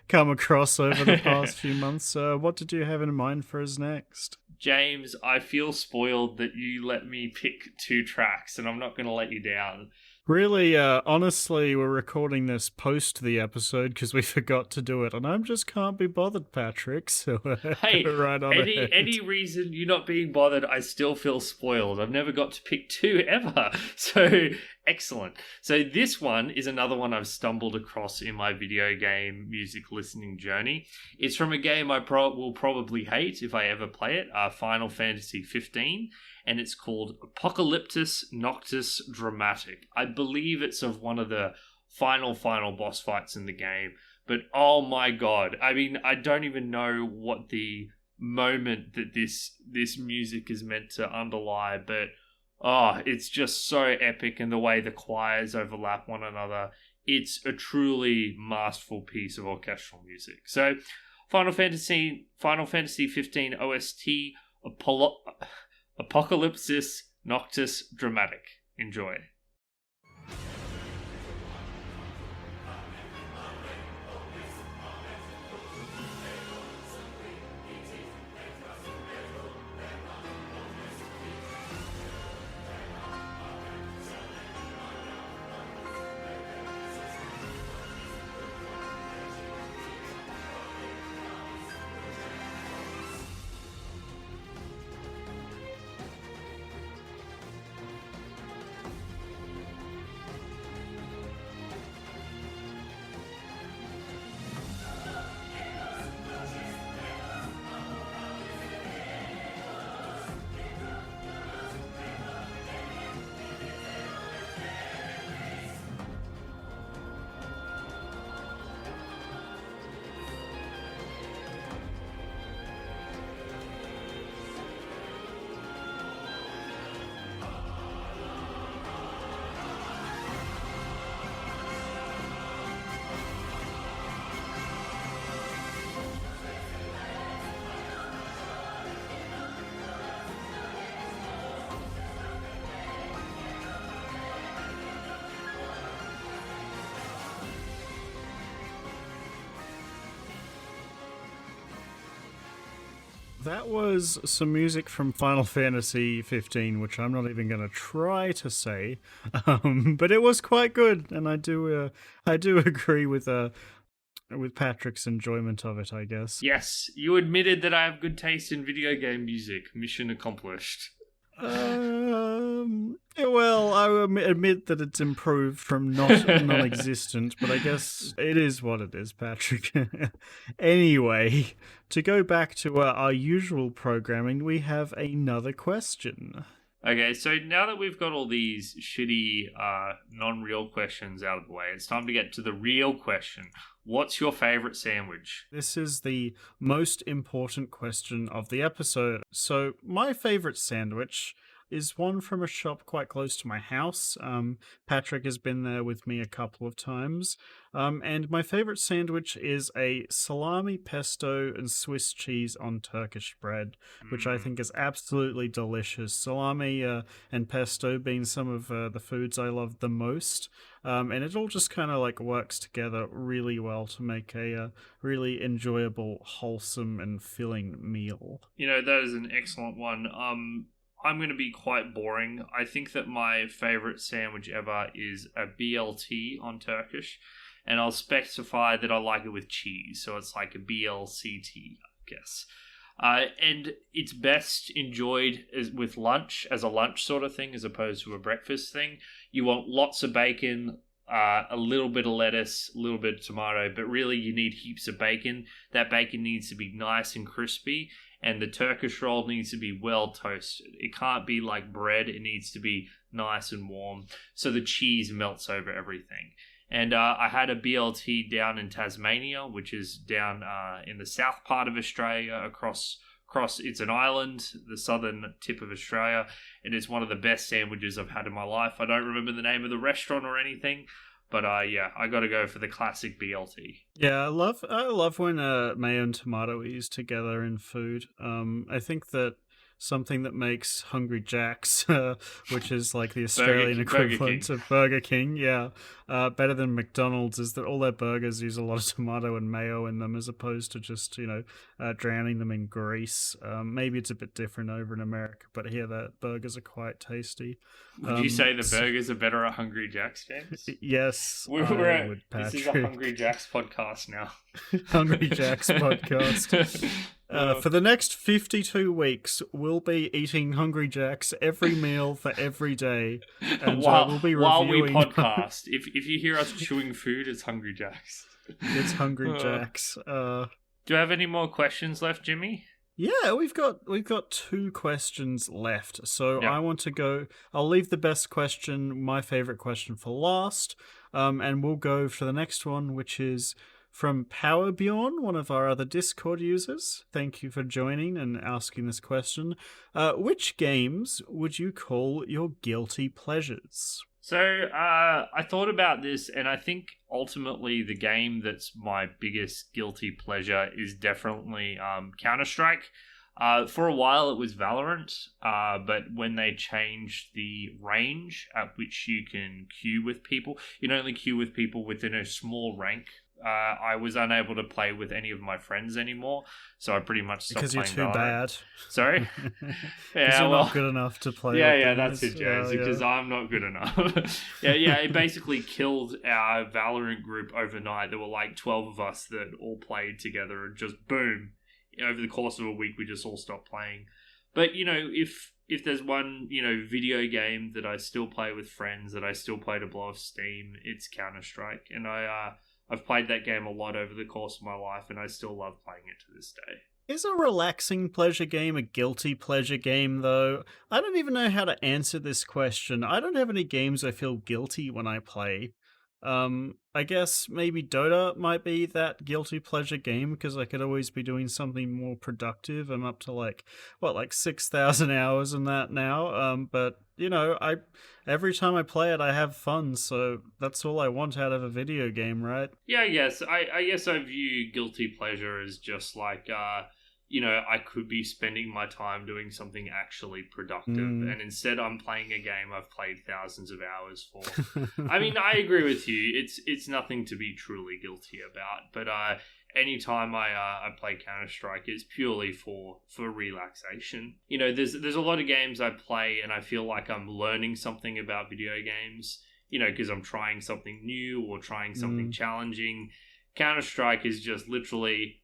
come across over the past few months. What did you have in mind for us next? James, I feel spoiled that you let me pick 2 tracks, and I'm not going to let you down. Really, honestly, we're recording this post the episode because we forgot to do it, and I just can't be bothered, Patrick, so hey, right on any reason you're not being bothered, I still feel spoiled. I've never got to pick 2 ever, so excellent. So this one is another one I've stumbled across in my video game music listening journey. It's from a game I will probably hate if I ever play it, Final Fantasy 15. And it's called Apocalyptus Noctis Dramatic. I believe it's of one of the final boss fights in the game. But oh my god, I mean, I don't even know what the moment that this music is meant to underlie, but it's just so epic, and the way the choirs overlap one another. It's a truly masterful piece of orchestral music. So, Final Fantasy 15 OST, Apocalypsis Noctis Dramatic. Enjoy. That was some music from Final Fantasy 15, which I'm not even going to try to say, but it was quite good, and I do agree with Patrick's enjoyment of it, I guess. Yes, you admitted that I have good taste in video game music. Mission accomplished. Well, I will admit that it's improved from not non-existent, but I guess it is what it is, Patrick. Anyway, to go back to our usual programming, we have another question. Okay, so now that we've got all these shitty, non-real questions out of the way, it's time to get to the real question. What's your favorite sandwich? This is the most important question of the episode. So, my favorite sandwich is one from a shop quite close to my house. Patrick has been there with me a couple of times. And my favorite sandwich is a salami, pesto, and Swiss cheese on Turkish bread, which I think is absolutely delicious. Salami and pesto being some of the foods I love the most. And it all just kind of like works together really well to make a really enjoyable, wholesome, and filling meal. You know, that is an excellent one. I'm going to be quite boring. I think that my favorite sandwich ever is a BLT on Turkish, and I'll specify that I like it with cheese, so it's like a BLCT, I guess. And it's best enjoyed with lunch, as a lunch sort of thing, as opposed to a breakfast thing. You want lots of bacon, a little bit of lettuce, a little bit of tomato, but really you need heaps of bacon. That bacon needs to be nice and crispy, and the Turkish roll needs to be well toasted. It can't be like bread. It needs to be nice and warm, so the cheese melts over everything. And I had a BLT down in Tasmania, which is down in the south part of Australia, across it's an island, the southern tip of Australia, and it's one of the best sandwiches I've had in my life. I don't remember the name of the restaurant or anything, but yeah, I got to go for the classic BLT. Yeah, I love when mayo and tomato are used together in food. I think that something that makes Hungry Jack's, which is like the Australian equivalent of Burger King, better than McDonald's, is that all their burgers use a lot of tomato and mayo in them, as opposed to just drowning them in grease. Maybe it's a bit different over in America, but here the burgers are quite tasty. Would you say the burgers are better at Hungry Jack's, James? Yes, this is a Hungry Jack's podcast now. Hungry Jack's podcast. For the next 52 weeks, we'll be eating Hungry Jack's every meal for every day. And we'll be reviewing... While we podcast. If you hear us chewing food, it's Hungry Jack's. It's Hungry Jack's. Do you have any more questions left, Jimmy? Yeah, we've got 2 questions left. So I want to go... I'll leave the best question, my favorite question, for last. And we'll go for the next one, which is... from Powerbjorn, one of our other Discord users. Thank you for joining and asking this question. Which games would you call your guilty pleasures? So I thought about this, and I think ultimately the game that's my biggest guilty pleasure is definitely Counter-Strike. For a while it was Valorant, but when they changed the range at which you can queue with people, you can only queue with people within a small rank. I was unable to play with any of my friends anymore, so I pretty much stopped playing. Because you're too bad. Sorry? Yeah, you're not good enough to play. Yeah, that's it, James, because I'm not good enough. It basically killed our Valorant group overnight. There were like 12 of us that all played together, and just boom, over the course of a week, we just all stopped playing. But, if there's one, video game that I still play with friends, that I still play to blow off steam, it's Counter-Strike. And I've played that game a lot over the course of my life, and I still love playing it to this day. Is a relaxing pleasure game a guilty pleasure game, though? I don't even know how to answer this question. I don't have any games I feel guilty when I play. I guess maybe Dota might be that guilty pleasure game, because I could always be doing something more productive. I'm up to like 6,000 hours in that now. But every time I play it, I have fun, so that's all I want out of a video game, right? Yeah, I guess. I guess I view guilty pleasure as just like, I could be spending my time doing something actually productive, and instead I'm playing a game I've played thousands of hours for. I mean, I agree with you. It's nothing to be truly guilty about, but anytime I play Counter-Strike, it's purely for relaxation. There's a lot of games I play and I feel like I'm learning something about video games, because I'm trying something new or trying something challenging. Counter-Strike is just literally,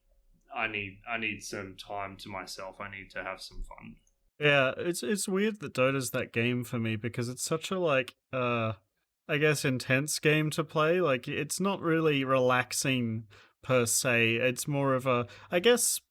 I need some time to myself. I need to have some fun. Yeah, it's weird that Dota's that game for me because it's such a like I guess intense game to play. Like it's not really relaxing per se. It's more of a I guess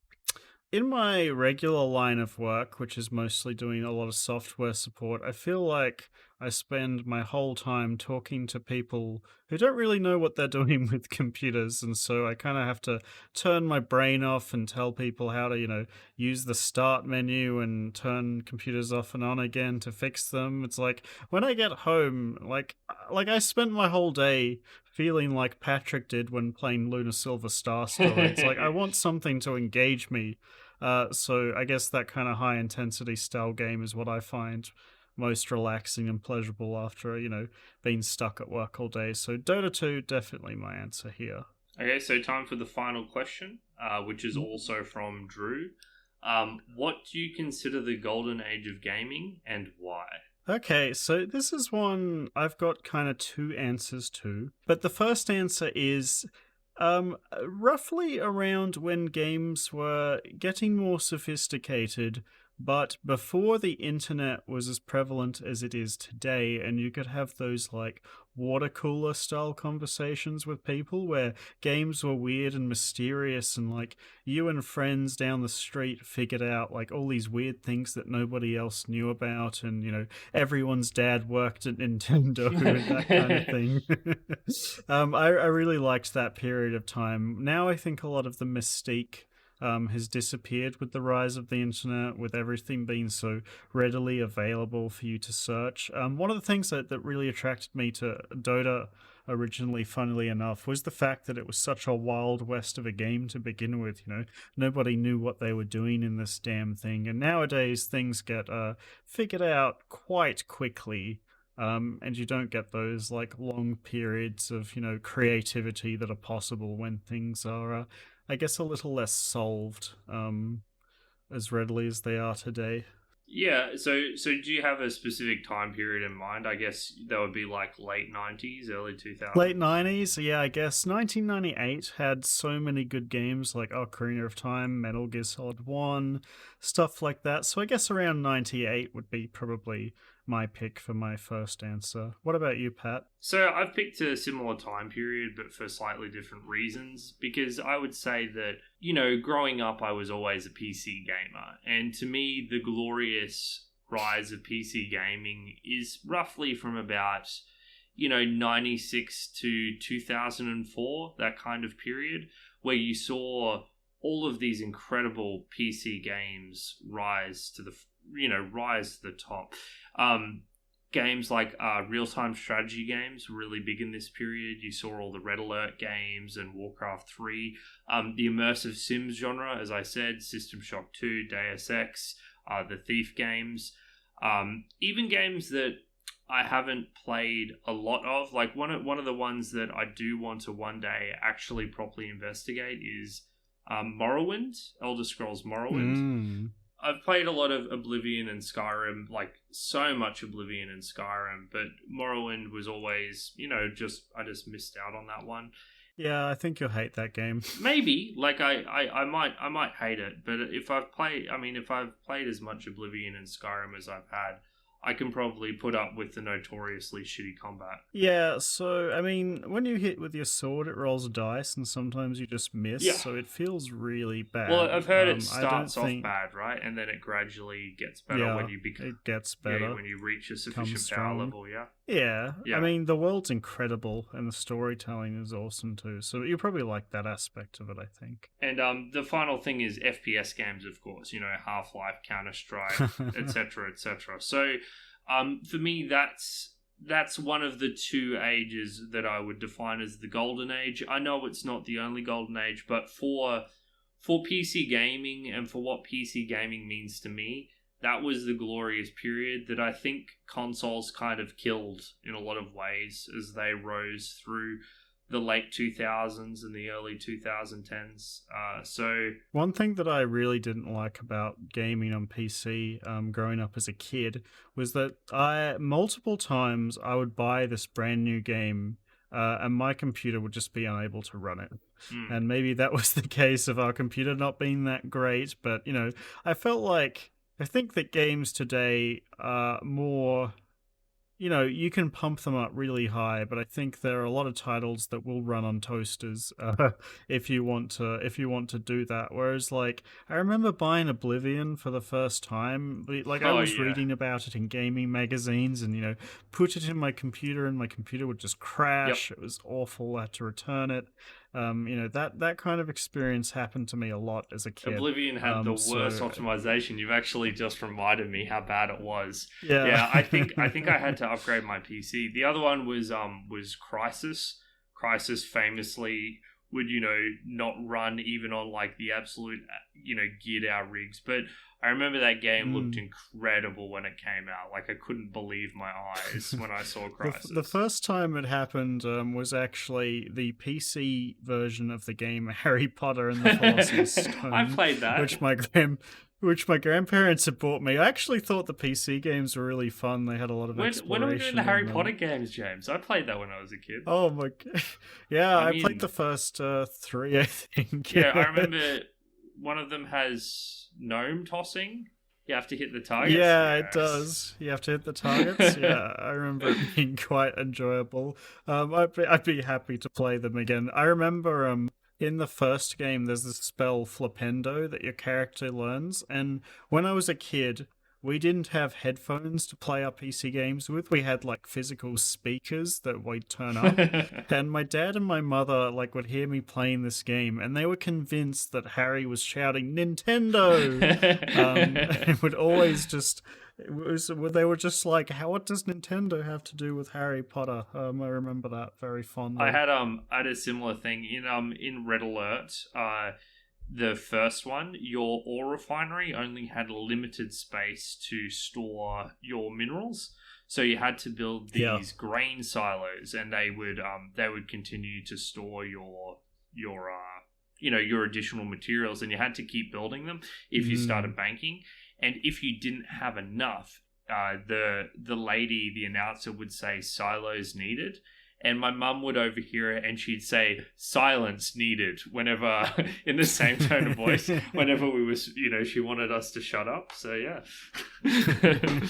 in my regular line of work, which is mostly doing a lot of software support, I feel like I spend my whole time talking to people who don't really know what they're doing with computers. And so I kind of have to turn my brain off and tell people how to, use the start menu and turn computers off and on again to fix them. It's like when I get home, like I spent my whole day feeling like Patrick did when playing Lunar Silver Star Story. It's like I want something to engage me, so I guess that kind of high intensity style game is what I find most relaxing and pleasurable after, being stuck at work all day. So Dota 2, definitely my answer here. Okay, so time for the final question, which is also from Drew. What do you consider the golden age of gaming and why? Okay, so this is one I've got kind of two answers to. But the first answer is roughly around when games were getting more sophisticated, but before the internet was as prevalent as it is today, and you could have those like water cooler style conversations with people where games were weird and mysterious, and like you and friends down the street figured out like all these weird things that nobody else knew about, and everyone's dad worked at Nintendo and that kind of thing. I really liked that period of time. Now I think a lot of the mystique has disappeared with the rise of the internet, with everything being so readily available for you to search. One of the things that really attracted me to Dota originally, funnily enough, was the fact that it was such a wild west of a game to begin with. Nobody knew what they were doing in this damn thing. And nowadays, things get figured out quite quickly. And you don't get those like long periods of creativity that are possible when things are I guess a little less solved as readily as they are today. Yeah, so do you have a specific time period in mind? I guess that would be like late 90s, early 2000s. Late 90s, yeah, I guess 1998 had so many good games like Ocarina of Time, Metal Gear Solid 1, stuff like that. So I guess around 98 would be probably my pick for my first answer. What about you, Pat? So I've picked a similar time period, but for slightly different reasons, because I would say that, growing up, I was always a PC gamer. And to me, the glorious rise of PC gaming is roughly from about, 96 to 2004, that kind of period, where you saw all of these incredible PC games rise to the top. Games like real-time strategy games were really big in this period. You saw all the Red Alert games and Warcraft 3. The immersive Sims genre, as I said, System Shock 2, Deus Ex, the Thief games. Even games that I haven't played a lot of. Like one of the ones that I do want to one day actually properly investigate is Morrowind, Elder Scrolls Morrowind. I've played a lot of Oblivion and Skyrim, like so much Oblivion and Skyrim, but Morrowind was always, I just missed out on that one. Yeah, I think you'll hate that game. Maybe, like I might hate it, but if I've played as much Oblivion and Skyrim as I've had, I can probably put up with the notoriously shitty combat. Yeah, so, I mean, when you hit with your sword, it rolls a dice, and sometimes you just miss, so it feels really bad. Well, I've heard it starts off bad, right? And then it gradually gets better when you become... it gets better. When you reach a sufficient power level, Yeah, I mean, the world's incredible, and the storytelling is awesome too, so you probably like that aspect of it, I think. And the final thing is FPS games, of course, Half-Life, Counter-Strike, etc., etc. So, for me, that's one of the two ages that I would define as the golden age. I know it's not the only golden age, but for PC gaming and for what PC gaming means to me, that was the glorious period that I think consoles kind of killed in a lot of ways as they rose through the late 2000s and the early 2010s. So one thing that I really didn't like about gaming on PC growing up as a kid was that multiple times I would buy this brand new game and my computer would just be unable to run it. And maybe that was the case of our computer not being that great, but I felt like I think that games today are more, you can pump them up really high, but I think there are a lot of titles that will run on toasters if you want to do that. Whereas, like, I remember buying Oblivion for the first time. Like, I Oh was yeah. reading about it in gaming magazines, and put it in my computer, and my computer would just Yep. crash. It was awful. I had to return it. That kind of experience happened to me a lot as a kid. Oblivion had the worst So optimization. You've actually just reminded me how bad it was. yeah. Yeah, I think I had to upgrade my PC. The other one was Crisis. Crisis famously would not run even on like the absolute geared out rigs. But I remember that game looked Mm. incredible when it came out. Like I couldn't believe my eyes when I saw The Crisis. first time it happened was actually the PC version of the game Harry Potter and the Philosopher's I Stone, played that. which my grandparents had bought me. I actually thought the PC games were really fun. They had a lot of When are we doing the exploration Harry in Potter them. games, James? I played that when I was a kid. Oh my, yeah! I I played mean, the first three, I think. yeah, I remember one of them has gnome tossing. You have to hit the targets. Yeah, it Yes. does. You have to hit the targets. Yeah, I remember it being quite enjoyable. I'd be happy to play them again. I remember in the first game there's this spell Flipendo that your character learns, and when I was a kid, we didn't have headphones to play our PC games with. We had like physical speakers that we'd turn up. And my dad and my mother like would hear me playing this game, and they were convinced that Harry was shouting Nintendo. And would always just they were just like, "How? What does Nintendo have to do with Harry Potter?" I remember that very I fondly. had a similar thing in Red Alert. The first one, your ore refinery only had limited space to store your minerals, so you had to build Yeah. these grain silos, and they would continue to store your your additional materials, and you had to keep building them if you Mm. started banking, and if you didn't have enough, the lady, the announcer, would say silos needed, and my mum would overhear it, and she'd say silence needed whenever in the same tone of voice whenever we was she wanted us to shut up. So yeah.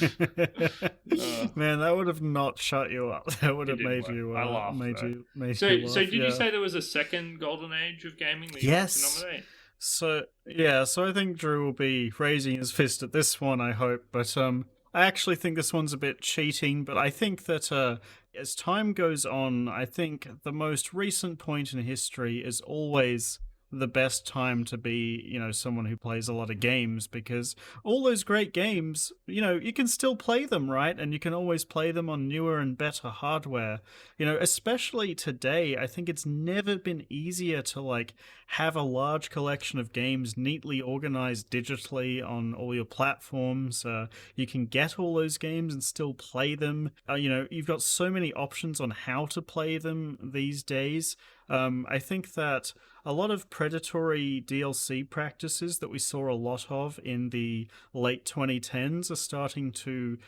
uh, Man, that would have not shut you up. That would it have didn't made work. you I laughed made though. you made you So laugh. did you Yeah. say there was a second golden age of gaming that you wanted to Yes. nominate? So yeah, so I think Drew will be raising his fist at this one, I hope. But I actually think this one's a bit cheating, but I think that as time goes on, I think the most recent point in history is always the best time to be, someone who plays a lot of games, because all those great games, you can still play them, right? And you can always play them on newer and better hardware. Especially today, I think it's never been easier to like have a large collection of games neatly organized digitally on all your platforms. You can get all those games and still play them. You've got so many options on how to play them these days. I think that a lot of predatory DLC practices that we saw a lot of in the late 2010s are starting to,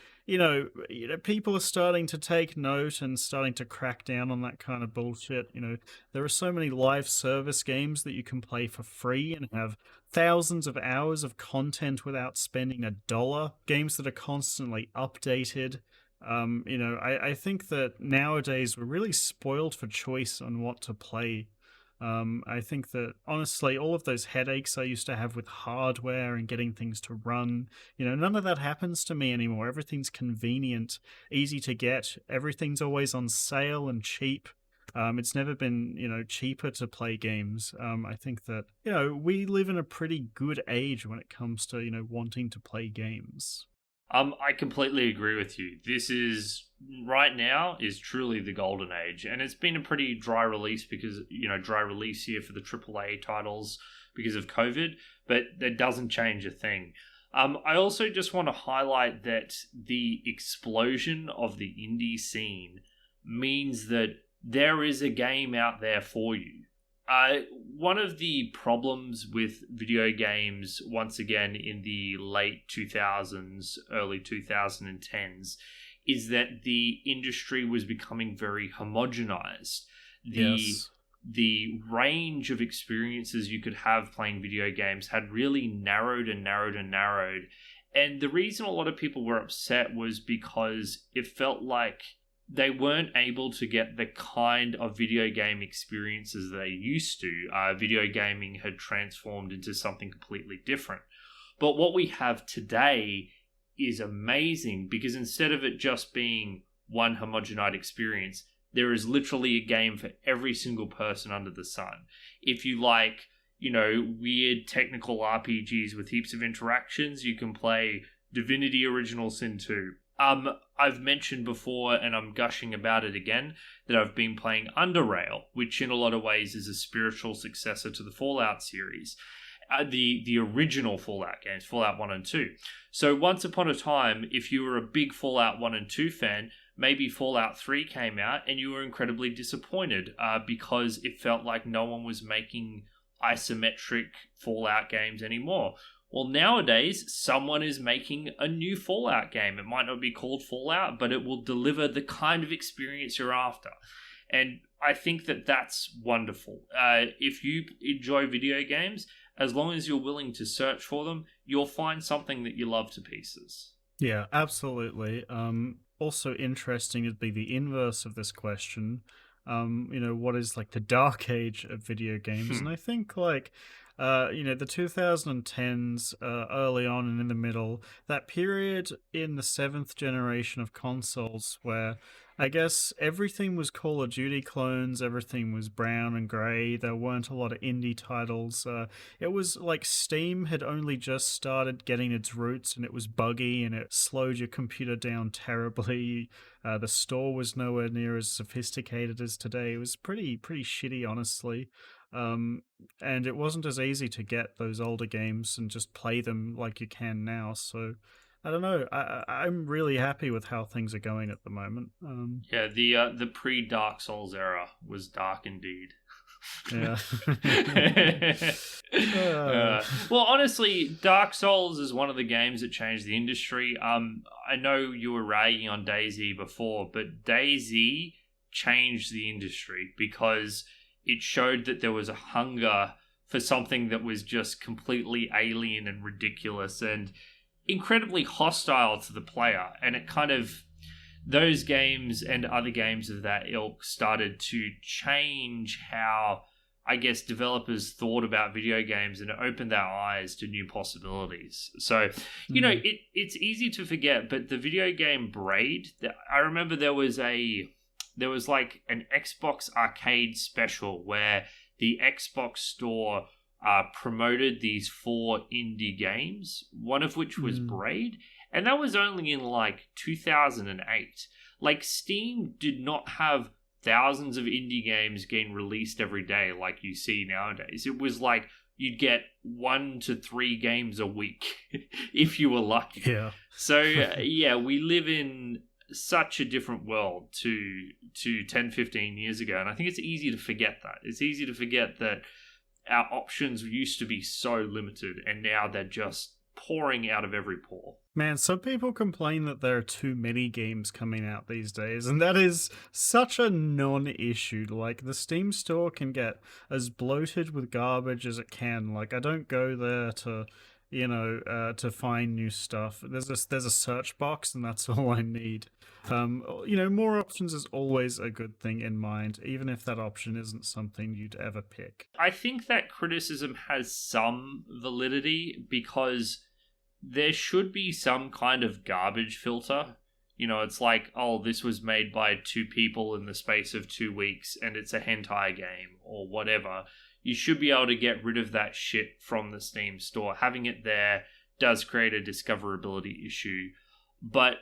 people are starting to take note and starting to crack down on that kind of bullshit. There are so many live service games that you can play for free and have thousands of hours of content without spending $1. Games that are constantly updated. I think that nowadays we're really spoiled for choice on what to play. I think that honestly, all of those headaches I used to have with hardware and getting things to run, none of that happens to me anymore. Everything's convenient, easy to get. Everything's always on sale and cheap. It's never been, cheaper to play games. I think that, we live in a pretty good age when it comes to, wanting to play games. I completely agree with you. This is right now is truly the golden age, and it's been a pretty dry release because dry release here for the AAA titles because of COVID, but that doesn't change a thing. I also just want to highlight that the explosion of the indie scene means that there is a game out there for you. One of the problems with video games, once again in the late 2000s, early 2010s, is that the industry was becoming very homogenized. The Yes. the range of experiences you could have playing video games had really narrowed and narrowed and narrowed, And the reason a lot of people were upset was because it felt like they weren't able to get the kind of video game experiences they used to. Video gaming had transformed into something completely different. But what we have today is amazing because instead of it just being one homogenized experience, there is literally a game for every single person under the sun. If you like, weird technical RPGs with heaps of interactions, you can play Divinity Original Sin 2. I've mentioned before, and I'm gushing about it again, that I've been playing Underrail, which in a lot of ways is a spiritual successor to the Fallout series. The original Fallout games, Fallout 1 and 2. So once upon a time, if you were a big Fallout 1 and 2 fan, maybe Fallout 3 came out and you were incredibly disappointed because it felt like no one was making isometric Fallout games anymore. Well, nowadays, someone is making a new Fallout game. It might not be called Fallout, but it will deliver the kind of experience you're after. And I think that that's wonderful. If you enjoy video games, as long as you're willing to search for them, you'll find something that you love to pieces. Yeah, absolutely. Also interesting would be the inverse of this question. What is like the dark age of video games? And I think like the 2010s, early on and in the middle, that period in the seventh generation of consoles where I guess everything was Call of Duty clones, everything was brown and grey, there weren't a lot of indie titles. It was like Steam had only just started getting its roots and it was buggy and it slowed your computer down terribly. The store was nowhere near as sophisticated as today. It was pretty shitty, honestly. And it wasn't as easy to get those older games and just play them like you can now. So I don't know. I'm really happy with how things are going at the moment. Yeah, the pre-Dark Souls era was dark indeed. Yeah. Well, honestly, Dark Souls is one of the games that changed the industry. I know you were ragging on DayZ before, but DayZ changed the industry because it showed that there was a hunger for something that was just completely alien and ridiculous and incredibly hostile to the player. And it kind of, those games and other games of that ilk started to change how, I guess, developers thought about video games, and it opened their eyes to new possibilities. So, it's easy to forget, but the video game Braid, I remember there was like an Xbox arcade special where the Xbox store promoted these 4 indie games, one of which was Braid, and that was only in like 2008. Like, Steam did not have thousands of indie games getting released every day like you see nowadays. It was like you'd get 1 to 3 games a week if you were lucky. Yeah. So yeah, we live in such a different world to 10, 15 years ago, and I think it's easy to forget that. It's easy to forget that our options used to be so limited, and now they're just pouring out of every pore. Man, some people complain that there are too many games coming out these days, and that is such a non-issue. Like, the Steam store can get as bloated with garbage as it can. Like, I don't go there to to find new stuff. There's a search box, and that's all I need. More options is always a good thing in mind, even if that option isn't something you'd ever pick. I think that criticism has some validity because there should be some kind of garbage filter. It's like, oh, this was made by 2 people in the space of 2 weeks and it's a hentai game or whatever. You should be able to get rid of that shit from the Steam store. Having it there does create a discoverability issue. But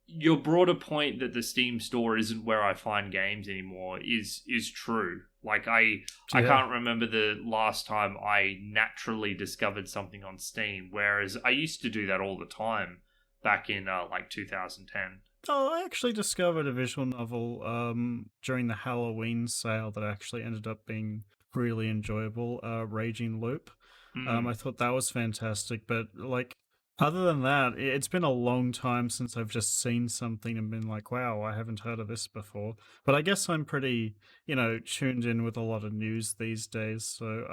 your broader point that the Steam store isn't where I find games anymore is true. Like, I can't remember the last time I naturally discovered something on Steam, whereas I used to do that all the time back in 2010. Oh, I actually discovered a visual novel during the Halloween sale that actually ended up being really enjoyable, Raging Loop. I thought that was fantastic, but like, other than that, it's been a long time since I've just seen something and been like, wow, I haven't heard of this before. But I guess I'm pretty, tuned in with a lot of news these days, so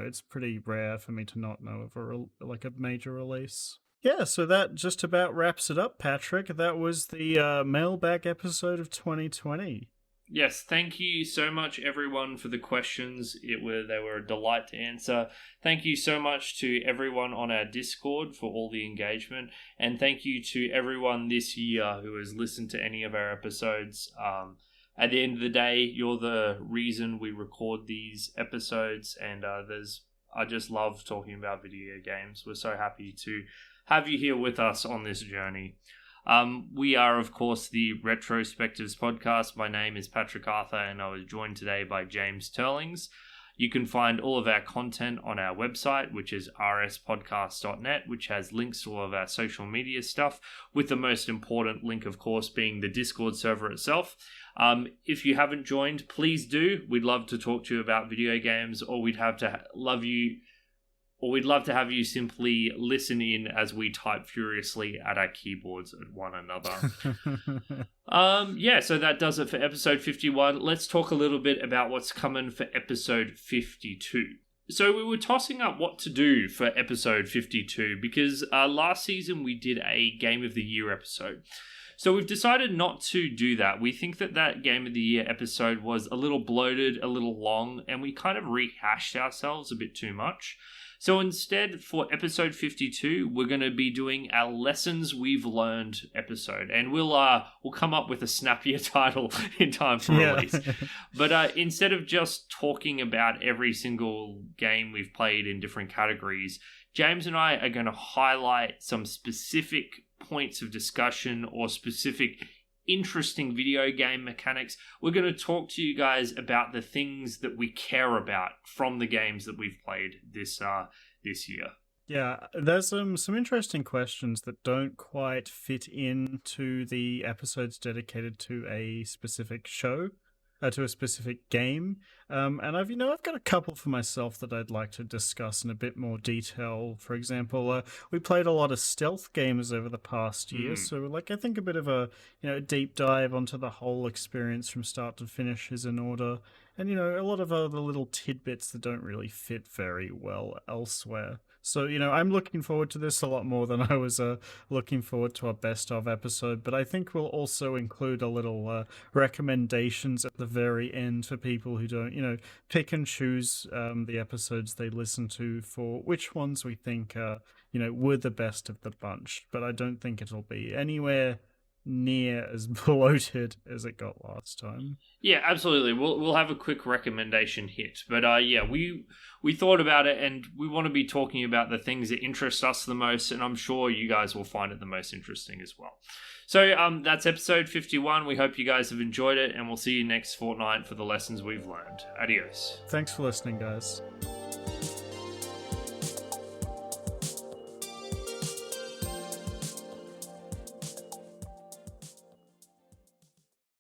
it's pretty rare for me to not know of a major release. Yeah, so that just about wraps it up, Patrick. That was the mailbag episode of 2020. Yes, thank you so much, everyone, for the questions. They were a delight to answer. Thank you so much to everyone on our Discord for all the engagement, and thank you to everyone this year who has listened to any of our episodes. At the end of the day, you're the reason we record these episodes, and I just love talking about video games. We're so happy to have you here with us on this journey. We are, of course, the Retro Spectives Podcast. My name is Patrick Arthur, and I was joined today by James Turlings. You can find all of our content on our website, which is rspodcast.net, which has links to all of our social media stuff, with the most important link, of course, being the Discord server itself. If you haven't joined, please do. We'd love to talk to you about video games, or we'd love to have you simply listen in as we type furiously at our keyboards at one another. So that does it for episode 51. Let's talk a little bit about what's coming for episode 52. So we were tossing up what to do for episode 52 because last season we did a Game of the Year episode. So we've decided not to do that. We think that Game of the Year episode was a little bloated, a little long, and we kind of rehashed ourselves a bit too much. So instead, for episode 52, we're going to be doing our Lessons We've Learned episode. And we'll come up with a snappier title in time for release. But instead of just talking about every single game we've played in different categories, James and I are going to highlight some specific points of discussion or specific interesting video game mechanics. We're going to talk to you guys about the things that we care about from the games that we've played this year. Yeah, there's some interesting questions that don't quite fit into the episodes dedicated to a specific show, to a specific game. And I've got a couple for myself that I'd like to discuss in a bit more detail. For example, we played a lot of stealth games over the past year, so I think a bit of a deep dive onto the whole experience from start to finish is in order. And a lot of other little tidbits that don't really fit very well elsewhere. So, I'm looking forward to this a lot more than I was looking forward to our best of episode, but I think we'll also include a little recommendations at the very end for people who don't, pick and choose the episodes they listen to for which ones we think, were the best of the bunch. But I don't think it'll be anywhere near as bloated as it got last time. Yeah, absolutely. We'll have a quick recommendation hit, but we thought about it, and we want to be talking about the things that interest us the most, and I'm sure you guys will find it the most interesting as well. So that's episode 51. We hope you guys have enjoyed it, and we'll see you next fortnight for the lessons we've learned. Adios. Thanks for listening, guys.